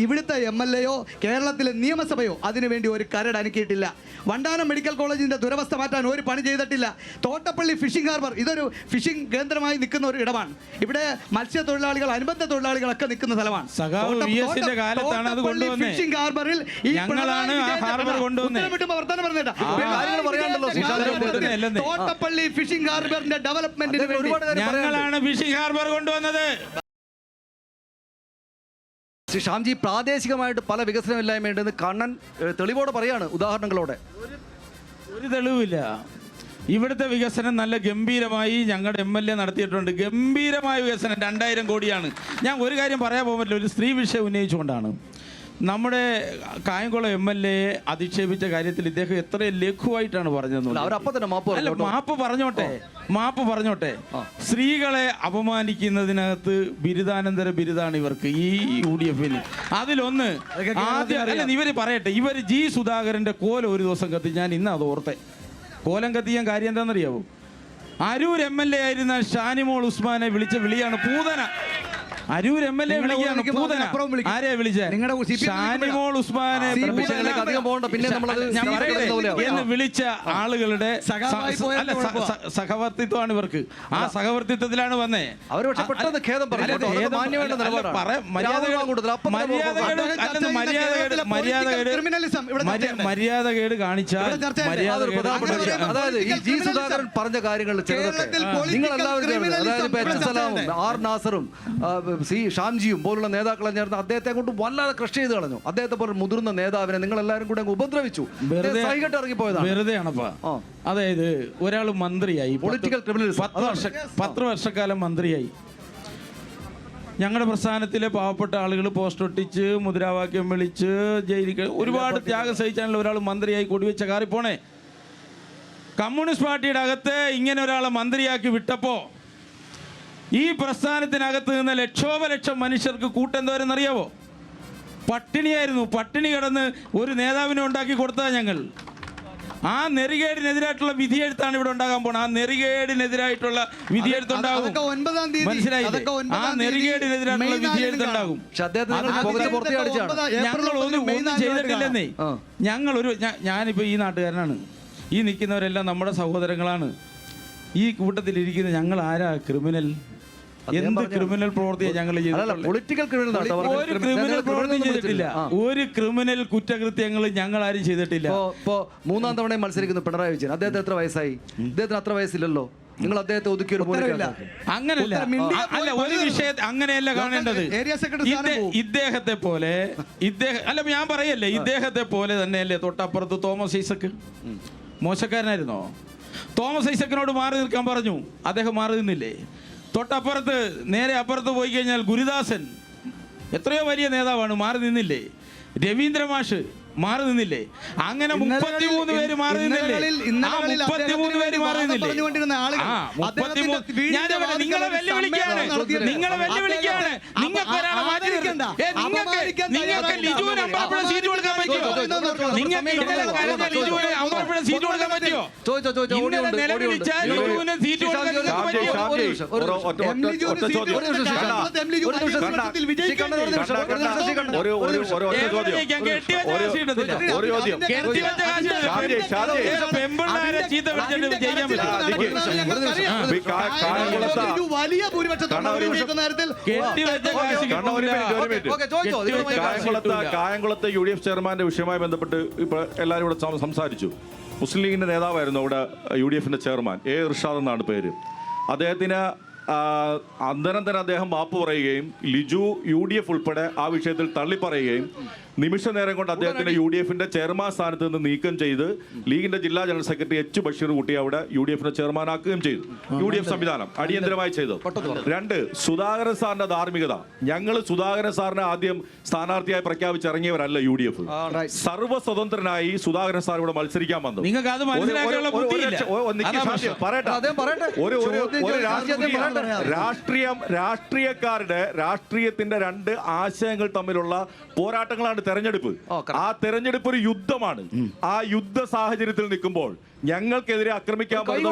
ഇവിടുത്തെ MLAയോ കേരളത്തിലെ നിയമസഭയോ അതിനുവേണ്ടി ഒരു കരട് അനക്കിയിട്ടില്ല. വണ്ടാനം മെഡിക്കൽ കോളേജിന്റെ ദുരവസ്ഥ മാറ്റാൻ ഒരു പണി ചെയ്തിട്ടില്ല. തോട്ടപ്പള്ളി ഫിഷിംഗ് ഹാർബർ ഇതൊരു ഫിഷിംഗ് കേന്ദ്രമായി നിൽക്കുന്ന ഒരു ഇടമാണ്. ഇവിടെ മത്സ്യത്തൊഴിലാളികൾ, അനുബന്ധ തൊഴിലാളികളൊക്കെ നിൽക്കുന്ന സ്ഥലമാണ്. ഫിഷിംഗ് ഹാർബറിൽ തോട്ടപ്പള്ളി ഫിഷിംഗ് ഹാർബറിന്റെ ഡെവലപ്മെന്റിന് ഞങ്ങളാണ് ഫിഷിംഗ് ഹാർബർ കൊണ്ടുവന്നത്. ശ്രീ ഷ്യാംജി, പ്രാദേശികമായിട്ട് പല വികസനമില്ലായ്മയുണ്ടെന്ന് കണ്ണൻ തെളിവോടെ പറയാണ്, ഉദാഹരണങ്ങളോടെ. ഒരു തെളിവില്ല. ഇവിടുത്തെ വികസനം നല്ല ഗംഭീരമായി ഞങ്ങളുടെ MLA നടത്തിയിട്ടുണ്ട്. ഗംഭീരമായ വികസനം 2000 കോടിയാണ്. ഞാൻ ഒരു കാര്യം പറയാൻ പോകാൻ പറ്റില്ല, ഒരു സ്ത്രീ വിഷയം ഉന്നയിച്ചുകൊണ്ടാണ്. നമ്മുടെ കായംകുളം MLA അധിക്ഷേപിച്ച കാര്യത്തിൽ ഇദ്ദേഹം എത്ര ലഘുവായിട്ടാണ് പറഞ്ഞത്. മാപ്പ് പറഞ്ഞോട്ടെ. സ്ത്രീകളെ അപമാനിക്കുന്നതിനകത്ത് ബിരുദാനന്തര ബിരുദാണ് ഇവർക്ക്, ഈ UDF-ന്. അതിലൊന്ന് ആദ്യം ഇവർ പറയട്ടെ, ഇവർ ജി സുധാകരൻ്റെ കോലം ഒരു ദിവസം കത്തി. ഞാൻ ഇന്ന് അത് ഓർത്തെ. കോലം കത്തിയാൻ കാര്യം എന്താണെന്നറിയാവോ? അരൂർ MLA ആയിരുന്ന ഷാനിമോൾ ഉസ്മാനെ വിളിച്ച വിളിയാണ് പൂതന. അരൂർ MLA വിളിക്കുകയാണ് പൂതന. ആരെയാ വിളിച്ചത്? ഷാനിമോൾ ഉസ്മാനെ എന്ന് വിളിച്ച ആളുകളുടെ സഹവർത്തിത്വമാണ് ഇവർക്ക്. ആ സഹവർത്തിത്വത്തിലാണ് വന്നേ. മര്യാദകേട് കാണിച്ചാൽ അതായത് ഈ ജി സുധാകരൻ പറഞ്ഞ കാര്യങ്ങൾ നിങ്ങൾ എല്ലാവരും, അതായത് R നാസറും ഷ്യാംജിയും പോലുള്ള നേതാക്കളെ ചേർന്ന് അദ്ദേഹത്തെ കൊണ്ട് വല്ലാതെ ക്രഷ് ചെയ്ത് കളഞ്ഞു. അദ്ദേഹത്തെ പോലെ മുതിർന്ന നേതാവിനെ നിങ്ങൾ എല്ലാവരും കൂടെ ഉപദ്രവിച്ചു. വെറുതെയാണപ്പാ. അതായത് ഒരാൾ മന്ത്രിയായി, പൊളിറ്റിക്കൽ ക്രിമിനൽസ് 10 വർഷക്കാലം മന്ത്രിയായി. ഞങ്ങളുടെ പ്രസ്ഥാനത്തിലെ പാവപ്പെട്ട ആളുകൾ പോസ്റ്റ് ഒട്ടിച്ച് മുദ്രാവാക്യം വിളിച്ച് ജയിലിൽ ഒരുപാട് ത്യാഗം സഹിച്ചാണല്ലോ ഒരാൾ മന്ത്രിയായി കൊടിവെച്ച കാറിപ്പോണേ. കമ്മ്യൂണിസ്റ്റ് പാർട്ടിയുടെ അകത്ത് ഇങ്ങനെ ഒരാളെ മന്ത്രിയാക്കി വിട്ടപ്പോ ഈ പ്രസ്ഥാനത്തിനകത്ത് നിന്ന് ലക്ഷോപലക്ഷം മനുഷ്യർക്ക് കൂട്ടെന്തോരെന്നറിയാവോ? പട്ടിണിയായിരുന്നു. പട്ടിണി കിടന്ന് ഒരു നേതാവിനെ ഉണ്ടാക്കി കൊടുത്തതാണ് ഞങ്ങൾ. ആ നെറികേടിനെതിരായിട്ടുള്ള വിധിയെഴുത്താണ് ഇവിടെ ഉണ്ടാകാൻ പോണത്. ആ നെറികേടിനെതിരായിട്ടുള്ള വിധിയെഴുത്തുണ്ടാകും. മനസ്സിലായില്ലേ? ആ നെറികേടിനെതിരായിട്ടുള്ള വിധിയെഴുത്തുണ്ടാകും. ഞങ്ങൾ ഒന്നും ചെയ്തിട്ടില്ലെന്നേ. ഞാനിപ്പോൾ ഈ നാട്ടുകാരനാണ്. ഈ നിൽക്കുന്നവരെല്ലാം നമ്മുടെ സഹോദരങ്ങളാണ്. ഈ കൂട്ടത്തിലിരിക്കുന്ന ഞങ്ങൾ ആരാ ക്രിമിനൽ? എന്ത് ക്രിമിനൽ പ്രവൃത്തിയാണ് ഞങ്ങൾ ചെയ്തിട്ടുള്ളത്? പൊളിറ്റിക്കൽ ക്രിമിനൽ ഒരു ക്രിമിനൽ പ്രവൃത്തിയും ചെയ്തിട്ടില്ല. ഒരു ക്രിമിനൽ കുറ്റകൃത്യങ്ങൾ ഞങ്ങൾ ആരും ചെയ്തിട്ടില്ല. ഇപ്പോ 3-ാം തവണയും മത്സരിക്കുന്നു പിണറായി വിജയൻ. അദ്ദേഹത്തിന് എത്ര വയസ്സായി? അദ്ദേഹത്തിന് അത്ര വയസ്സില്ലല്ലോ. നിങ്ങൾ അദ്ദേഹത്തെ ഒതുക്കി ഒരു അങ്ങനല്ല, അല്ല, ഒരു വിഷയം അങ്ങനെയല്ല കാണേണ്ടത്. ഇദ്ദേഹത്തെ പോലെ അല്ല, ഞാൻ പറയല്ലേ, ഇദ്ദേഹത്തെ പോലെ തന്നെയല്ലേ തൊട്ടപ്പുറത്ത് തോമസ് ഐസക്ക്. മോശക്കാരനായിരുന്നോ? തോമസ് ഐസക്കിനോട് മാറി നിൽക്കാൻ പറഞ്ഞു, അദ്ദേഹം മാറി നിന്നില്ലേ? തൊട്ടപ്പുറത്ത് നേരെ അപ്പുറത്ത് പോയി കഴിഞ്ഞാൽ ഗുരുദാസൻ എത്രയോ വലിയ നേതാവാണ്, മാറി നിന്നില്ലേ? രവീന്ദ്ര മാഷ് മാറി നിന്നില്ലേ? അങ്ങനെ 33 പേര് മാറി നിന്നില്ലേ? ആ 33 പേര് മാറി നിന്നില്ലേ? നിങ്ങളെ വെല്ലുവിളിക്കാണ്, നിങ്ങൾക്ക് ഒരാളെ മാറ്റി നിങ്ങൾക്ക് ലിജുവിന് അമ്പാപ്പുഴ സീറ്റ് കൊടുക്കാൻ പറ്റുമോ? നിങ്ങൾക്ക് ഇന്നലെ കരഞ്ഞ ലിജുവിന് അമ്പാപ്പുഴ സീറ്റ് കൊടുക്കാൻ പറ്റുമോ? ഇന്നലെ നിലവിളിച്ചാൽ ലിജുവിന് സീറ്റ് കൊടുക്കാൻ പറ്റുമോ? കായംകുളത്തെ UDF ചെയർമാന്റെ വിഷയവുമായി ബന്ധപ്പെട്ട് ഇപ്പോൾ എല്ലാവരും ഇവിടെ സംസാരിച്ചു. മുസ്ലിം ലീഗിന്റെ നേതാവായിരുന്നു അവിടെ UDFന്റെ ചെയർമാൻ ഇർഷാദ് എന്നാണ് പേര്. അദ്ദേഹത്തിന് അന്നേരം തന്നെ അദ്ദേഹം മാപ്പ് പറയുകയും ലിജു UDF ഉൾപ്പെടെ ആ വിഷയത്തിൽ തള്ളിപ്പറയുകയും നിമിഷ നേരം കൊണ്ട് അദ്ദേഹത്തിന്റെ UDFന്റെ ചെയർമാൻ സ്ഥാനത്ത് നിന്ന് നീക്കം ചെയ്ത് ലീഗിന്റെ ജില്ലാ ജനറൽ സെക്രട്ടറി H ബഷീർ കുട്ടി അവിടെ UDFന്റെ ചെയർമാനാക്കുകയും ചെയ്തു. UDF സംവിധാനം അടിയന്തരമായി ചെയ്തു. 2, സുധാകരൻ സാറിന്റെ ധാർമ്മികത. ഞങ്ങൾ സുധാകരൻ സാറിനെ ആദ്യം സ്ഥാനാർത്ഥിയായി പ്രഖ്യാപിച്ചിറങ്ങിയവരല്ല UDF. സർവ്വസ്വതന്ത്രനായി സുധാകരൻ സാർ ഇവിടെ മത്സരിക്കാൻ വന്നു. രാഷ്ട്രീയക്കാരുടെ രാഷ്ട്രീയത്തിന്റെ 2 ആശയങ്ങൾ തമ്മിലുള്ള പോരാട്ടങ്ങളാണ് തെരഞ്ഞെടുപ്പ്. ആ തെരഞ്ഞെടുപ്പ് ഒരു യുദ്ധമാണ്. ആ യുദ്ധ സാഹചര്യത്തിൽ നിൽക്കുമ്പോൾ ഞങ്ങൾക്കെതിരെ ആക്രമിക്കാൻ പോകുന്ന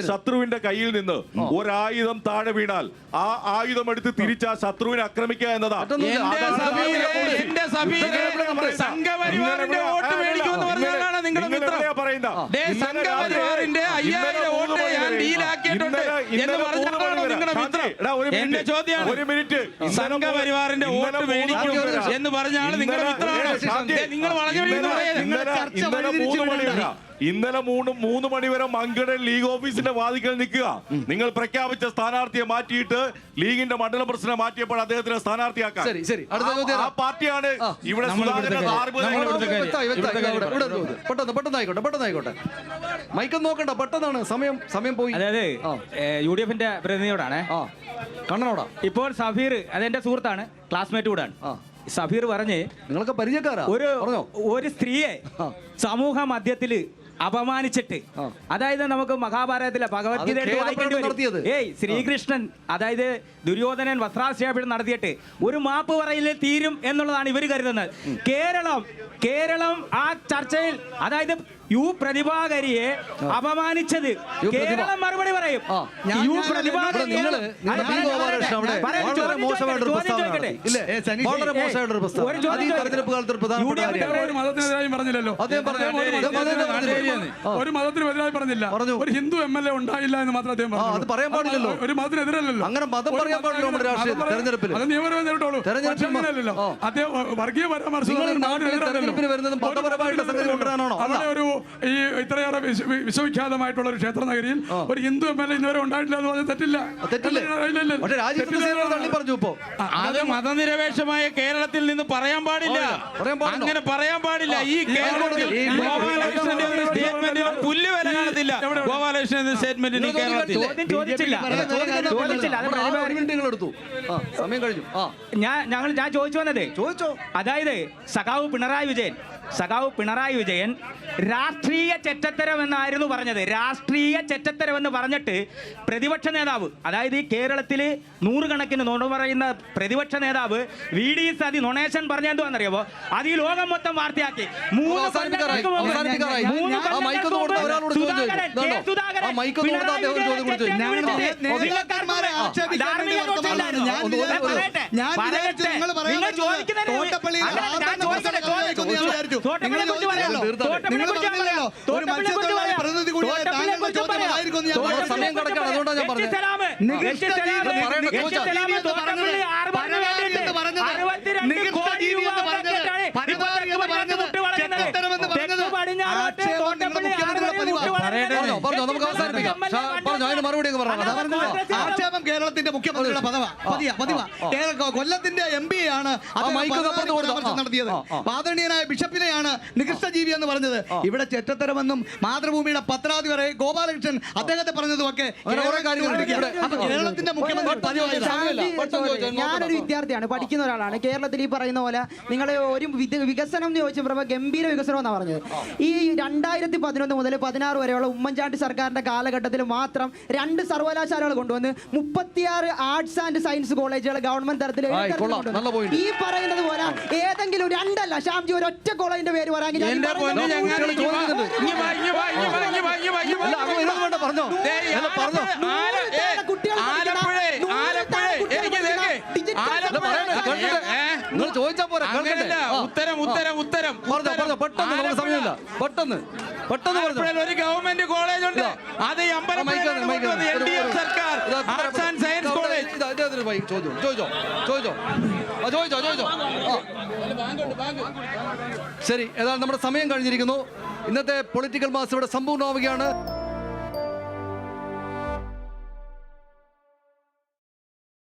ശത്രുവിന്റെ കയ്യിൽ നിന്ന് ഒരായുധം താഴെ വീണാൽ ആ ആയുധം എടുത്ത് തിരിച്ച് ആ ശത്രുവിനെ ആക്രമിക്കുക എന്നതാ. ഒരു മിനിറ്റ്, സംഘപരിവാറിന്റെ വോട്ട് മേടിക്കും എന്ന് പറഞ്ഞാണ് നിങ്ങളുടെ ഇന്നലെ 3 മണി വരെ മങ്കട ലീഗ് ഓഫീസിന്റെ വാതിക്കൽ നിൽക്കുക. നിങ്ങൾ പ്രഖ്യാപിച്ച സ്ഥാനാർത്ഥിയെ മാറ്റിയിട്ട് ലീഗിന്റെ മണ്ഡലം പ്രസിഡന്റ് മാറ്റിയപ്പോൾ അദ്ദേഹത്തിനെ സ്ഥാനാർത്ഥിയാക്കാൻ ആ പാർട്ടിയാണ് ഇവിടെ. പെട്ടെന്നായിക്കോട്ടെ, മൈക്കൊന്നും നോക്കണ്ട, പെട്ടെന്നാണ് സമയം പോയി. അതായത് UDFന്റെ പ്രതിനിധിയോടാണ്, കണ്ണനോടാ. ഇപ്പോൾ സഫീർ അതെന്റെ സുഹൃത്താണ്, ക്ലാസ്മേറ്റ് കൂടാണ്. സഫീർ പറഞ്ഞ് നിങ്ങൾക്ക് പരിചയക്കാരാ? ഒരു സ്ത്രീയെ സമൂഹ മധ്യത്തില് അപമാനിച്ചിട്ട്, അതായത് നമുക്ക് മഹാഭാരതത്തിലെ ഭഗവത്ഗീത ശ്രീകൃഷ്ണൻ അതായത് ദുര്യോധനൻ വസ്ത്രാക്ഷേപണം നടത്തിയിട്ട് ഒരു മാപ്പ് പറയില്ലേ തീരും എന്നുള്ളതാണ് ഇവർ കരുതുന്നത്. കേരളം ആ ചർച്ചയിൽ അതായത് പ്രതിഭാകരിയെ അപമാനിച്ചത് കേരളം മറുപടി പറയും. ഒരു മതത്തിനെതിരായി പറഞ്ഞില്ല, ഒരു ഹിന്ദു MLA ഉണ്ടായില്ല എന്ന് മാത്രം അദ്ദേഹം പറഞ്ഞു. അത് പറയാൻ പാടില്ലല്ലോ, ഒരു മതത്തിനെതിരല്ലോ, അങ്ങനെ മതം പറയാൻ പാടില്ല. അത് നിയമപരമായി നേരിട്ടോളൂ. അദ്ദേഹം വർഗീയ പരാമർശം ഒരു ഈ ഇത്രയേറെ വിശ്വവിഖ്യാതമായിട്ടുള്ള ഒരു ക്ഷേത്ര നഗരിയിൽ ഒരു ഹിന്ദു MLA ഇന്നുവരെ ഉണ്ടായിട്ടില്ല എന്ന് പറഞ്ഞാൽ തെറ്റില്ല. അത് മതനിരപേക്ഷമായ കേരളത്തിൽ നിന്ന് പറയാൻ പാടില്ല, അങ്ങനെ പറയാൻ പാടില്ല. ഈ കേരളത്തിൽ ഗോപാലകൃഷ്ണന്റെ ഒരു സ്റ്റേറ്റ്മെന്റ് പുല്ല് വരെ കാണത്തില്ല. ഗോപാലകൃഷ്ണന്റെ സ്റ്റേറ്റ്മെന്റിന് കേരളത്തിൽ സമയം കഴിഞ്ഞു. ഞാൻ ചോദിച്ചു വന്നത്, അതായത് സഖാവ് പിണറായി വിജയൻ രാഷ്ട്രീയ ചെറ്റത്തരം എന്നായിരുന്നു പറഞ്ഞത്. രാഷ്ട്രീയ ചെറ്റത്തരം എന്ന് പറഞ്ഞിട്ട് പ്രതിപക്ഷ നേതാവ്, അതായത് ഈ കേരളത്തിൽ 100 കണക്കിന് നുണ പറയുന്ന പ്രതിപക്ഷ നേതാവ് VD സതി നൊണേഷൻ പറഞ്ഞെന്തുവാന്നറിയാമോ? അത് ഈ ലോകം മൊത്തം വാർത്തയാക്കി. 3 സമയം ഞാൻ പറഞ്ഞത്. പറഞ്ഞോ, നമുക്ക് അവസാനിപ്പിക്കാം. പറഞ്ഞോ, അതിന് മറുപടി അങ്ങ് പറഞ്ഞോ. ആക്ഷേപം കേരളത്തിന്റെ മുഖ്യമന്ത്രിയുടെ പതിവാ. കൊല്ലത്തിന്റെ MP ആണ് നടത്തിയത്. ആദരണീയനായ ബിഷപ്പിനെയാണ് നികൃഷ്ടജീവി എന്ന് പറഞ്ഞത്. ഇവിടെ ചെറ്റത്തരമെന്നും മാതൃഭൂമിയുടെ പത്രാധിപരെ ഗോപാലകൃഷ്ണൻ അദ്ദേഹത്തെ പറഞ്ഞതുമൊക്കെ കേരളത്തിന്റെ മുഖ്യമന്ത്രി ഞാനൊരു വിദ്യാർത്ഥിയാണ്, പഠിക്കുന്ന ഒരാളാണ്. കേരളത്തിൽ ഈ പറയുന്ന പോലെ നിങ്ങൾ ഒരു വികസനം എന്ന് ചോദിച്ചപ്പോൾ ഗംഭീര വികസനം എന്നാണ് പറഞ്ഞത്. ഈ 2011 മുതൽ 16 വരെയുള്ള ഉമ്മൻചാണ്ടി സർക്കാരിന്റെ കാലഘട്ടത്തിൽ മാത്രം 2 സർവകലാശാലകൾ കൊണ്ടുവന്ന് 36 ആർട്സ് ആൻഡ് സയൻസ് കോളേജുകൾ ഗവൺമെന്റ് തലത്തിൽ ഈ പറയുന്നത് പോലെ ഏതെങ്കിലും 2 അല്ല ശ്യാംജി ഒരൊറ്റ കോളേജിന്റെ പേര് പറയാമെങ്കിൽ നിങ്ങൾ ചോദിച്ചാ പോരാ. ഉത്തരം പെട്ടെന്ന് നമുക്ക് സമയമില്ല. പെട്ടെന്ന് ഒരു ഗവൺമെന്റ് കോളേജ് ഉണ്ട്. അത് സർക്കാർ ആർട്സ് ആൻഡ് സയൻസ് കോളേജ്. ശരി, ഏതാണ്ട് നമ്മുടെ സമയം കഴിഞ്ഞിരിക്കുന്നു. ഇന്നത്തെ പൊളിറ്റിക്കൽ മാസ് ഇവിടെ സമ്പൂർണ്ണമാവുകയാണ്.